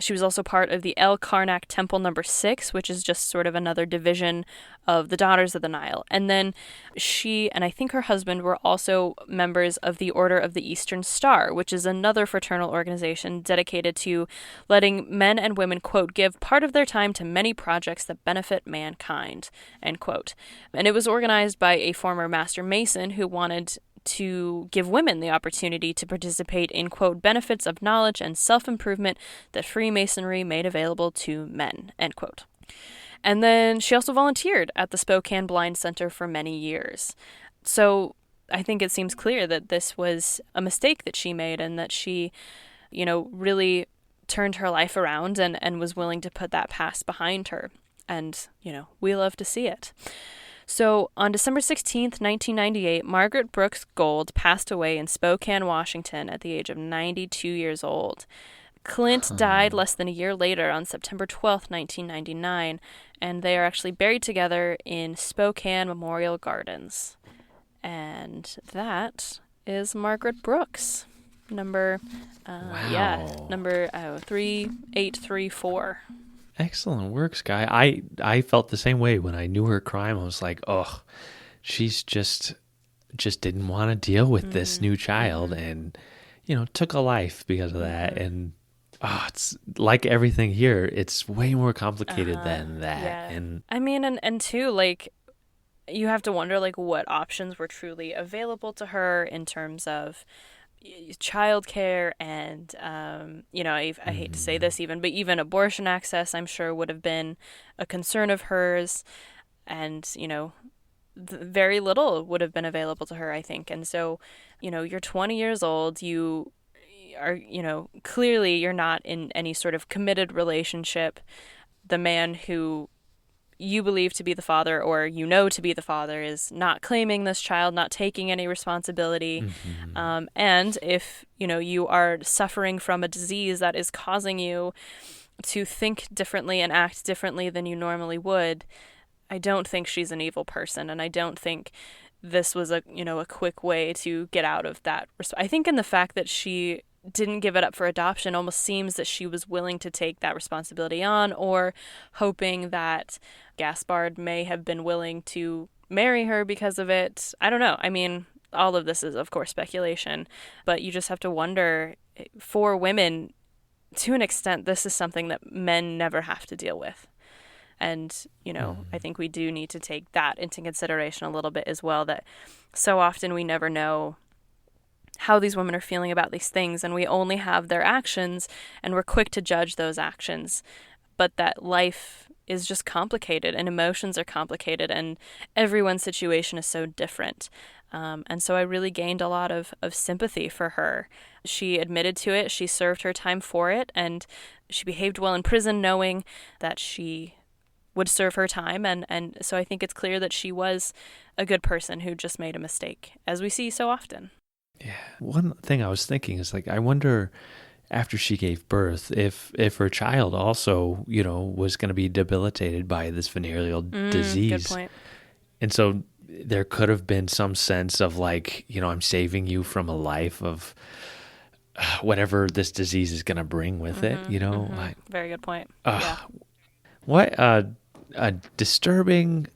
She was also part of the El Karnak Temple No. 6, which is just sort of another division of the Daughters of the Nile. And then she and I think her husband were also members of the Order of the Eastern Star, which is another fraternal organization dedicated to letting men and women, quote, give part of their time to many projects that benefit mankind, end quote. And it was organized by a former Master Mason who wanted to give women the opportunity to participate in, quote, benefits of knowledge and self-improvement that Freemasonry made available to men, end quote. And then she also volunteered at the Spokane Blind Center for many years. So I think it seems clear that this was a mistake that she made, and that she, really turned her life around and was willing to put that past behind her. And, we love to see it. So on December 16th, 1998, Margaret Brooks Gold passed away in Spokane, Washington at the age of 92 years old. Clint died less than a year later on September 12th, 1999, and they are actually buried together in Spokane Memorial Gardens. And that is Margaret Brooks, number 3834. Excellent work, Skye. I felt the same way when I knew her crime. I was like, oh, she's just didn't want to deal with this new child, and took a life because of that. And it's like everything here, it's way more complicated than that. Yeah. And I mean, and too, like, you have to wonder like what options were truly available to her in terms of childcare and I hate to say this but even abortion access, I'm sure, would have been a concern of hers, and very little would have been available to her, I think. And so you're 20 years old, you are clearly you're not in any sort of committed relationship. The man who you believe to be the father, or to be the father, is not claiming this child, not taking any responsibility. Mm-hmm. And if, you are suffering from a disease that is causing you to think differently and act differently than you normally would, I don't think she's an evil person. And I don't think this was a quick way to get out of that. I think in the fact that she didn't give it up for adoption almost seems that she was willing to take that responsibility on, or hoping that Gaspard may have been willing to marry her because of it. I don't know. I mean, all of this is, of course, speculation, but you just have to wonder, for women, to an extent, this is something that men never have to deal with. And, I think we do need to take that into consideration a little bit as well, that so often we never know how these women are feeling about these things, and we only have their actions, and we're quick to judge those actions. But that life is just complicated, and emotions are complicated, and everyone's situation is so different. And so I really gained a lot of sympathy for her. She admitted to it, she served her time for it, and she behaved well in prison knowing that she would serve her time. And so I think it's clear that she was a good person who just made a mistake, as we see so often. Yeah. One thing I was thinking is, like, I wonder after she gave birth if her child also, was going to be debilitated by this venereal disease. Good point. And so there could have been some sense of, like, I'm saving you from a life of whatever this disease is going to bring with it, Like, very good point. What a disturbing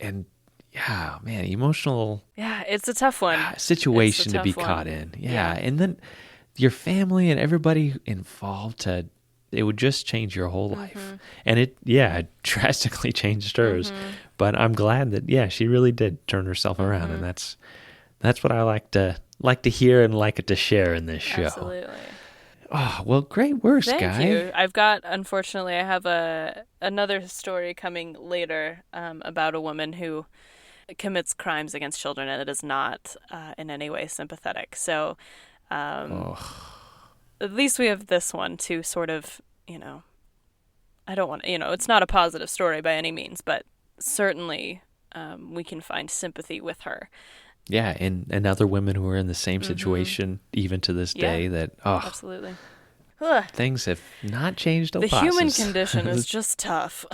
and emotional it's a tough one situation to be caught in. And then your family and everybody involved, it would just change your whole life. And it drastically changed hers. But I'm glad that she really did turn herself around, and that's what I like to hear and like it to share in this show. Absolutely. Oh, well, great work, Skye. Thank you. Unfortunately, I have another story coming later about a woman who commits crimes against children, and it is not in any way sympathetic. So at least we have this one to sort of, I don't want to, it's not a positive story by any means, but certainly we can find sympathy with her. Yeah, and other women who are in the same situation, even to this day, that, absolutely. Things have not changed a lot. The human condition is just tough.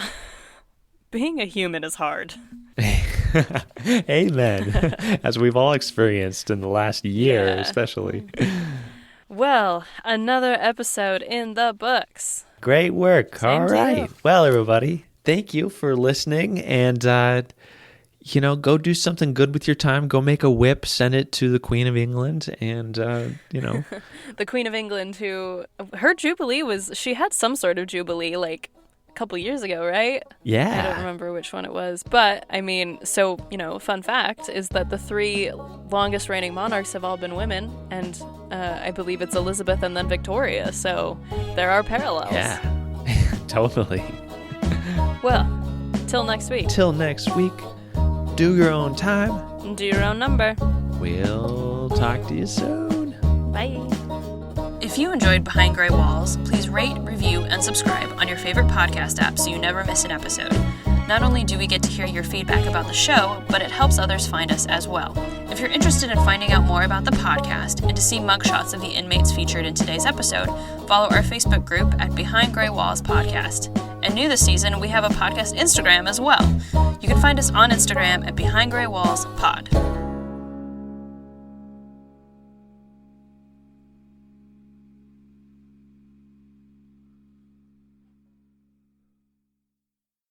Being a human is hard. Amen. As we've all experienced in the last year, especially. Well, another episode in the books. Great work. Same all right. Well, everybody, thank you for listening. And, go do something good with your time. Go make a whip, send it to the Queen of England, and, The Queen of England, her Jubilee she had some sort of Jubilee, like, a couple years ago, right? Yeah. I don't remember which one it was. But, fun fact is that the 3 longest reigning monarchs have all been women, and I believe it's Elizabeth and then Victoria, so there are parallels. Yeah, totally. Well, till next week. Till next week, do your own time. And do your own number. We'll talk to you soon. Bye. If you enjoyed Behind Gray Walls, please rate, review, and subscribe on your favorite podcast app so you never miss an episode. Not only do we get to hear your feedback about the show, but it helps others find us as well. If you're interested in finding out more about the podcast and to see mugshots of the inmates featured in today's episode, follow our Facebook group at Behind Gray Walls Podcast. And new this season, we have a podcast Instagram as well. You can find us on Instagram at Behind Gray Walls Pod.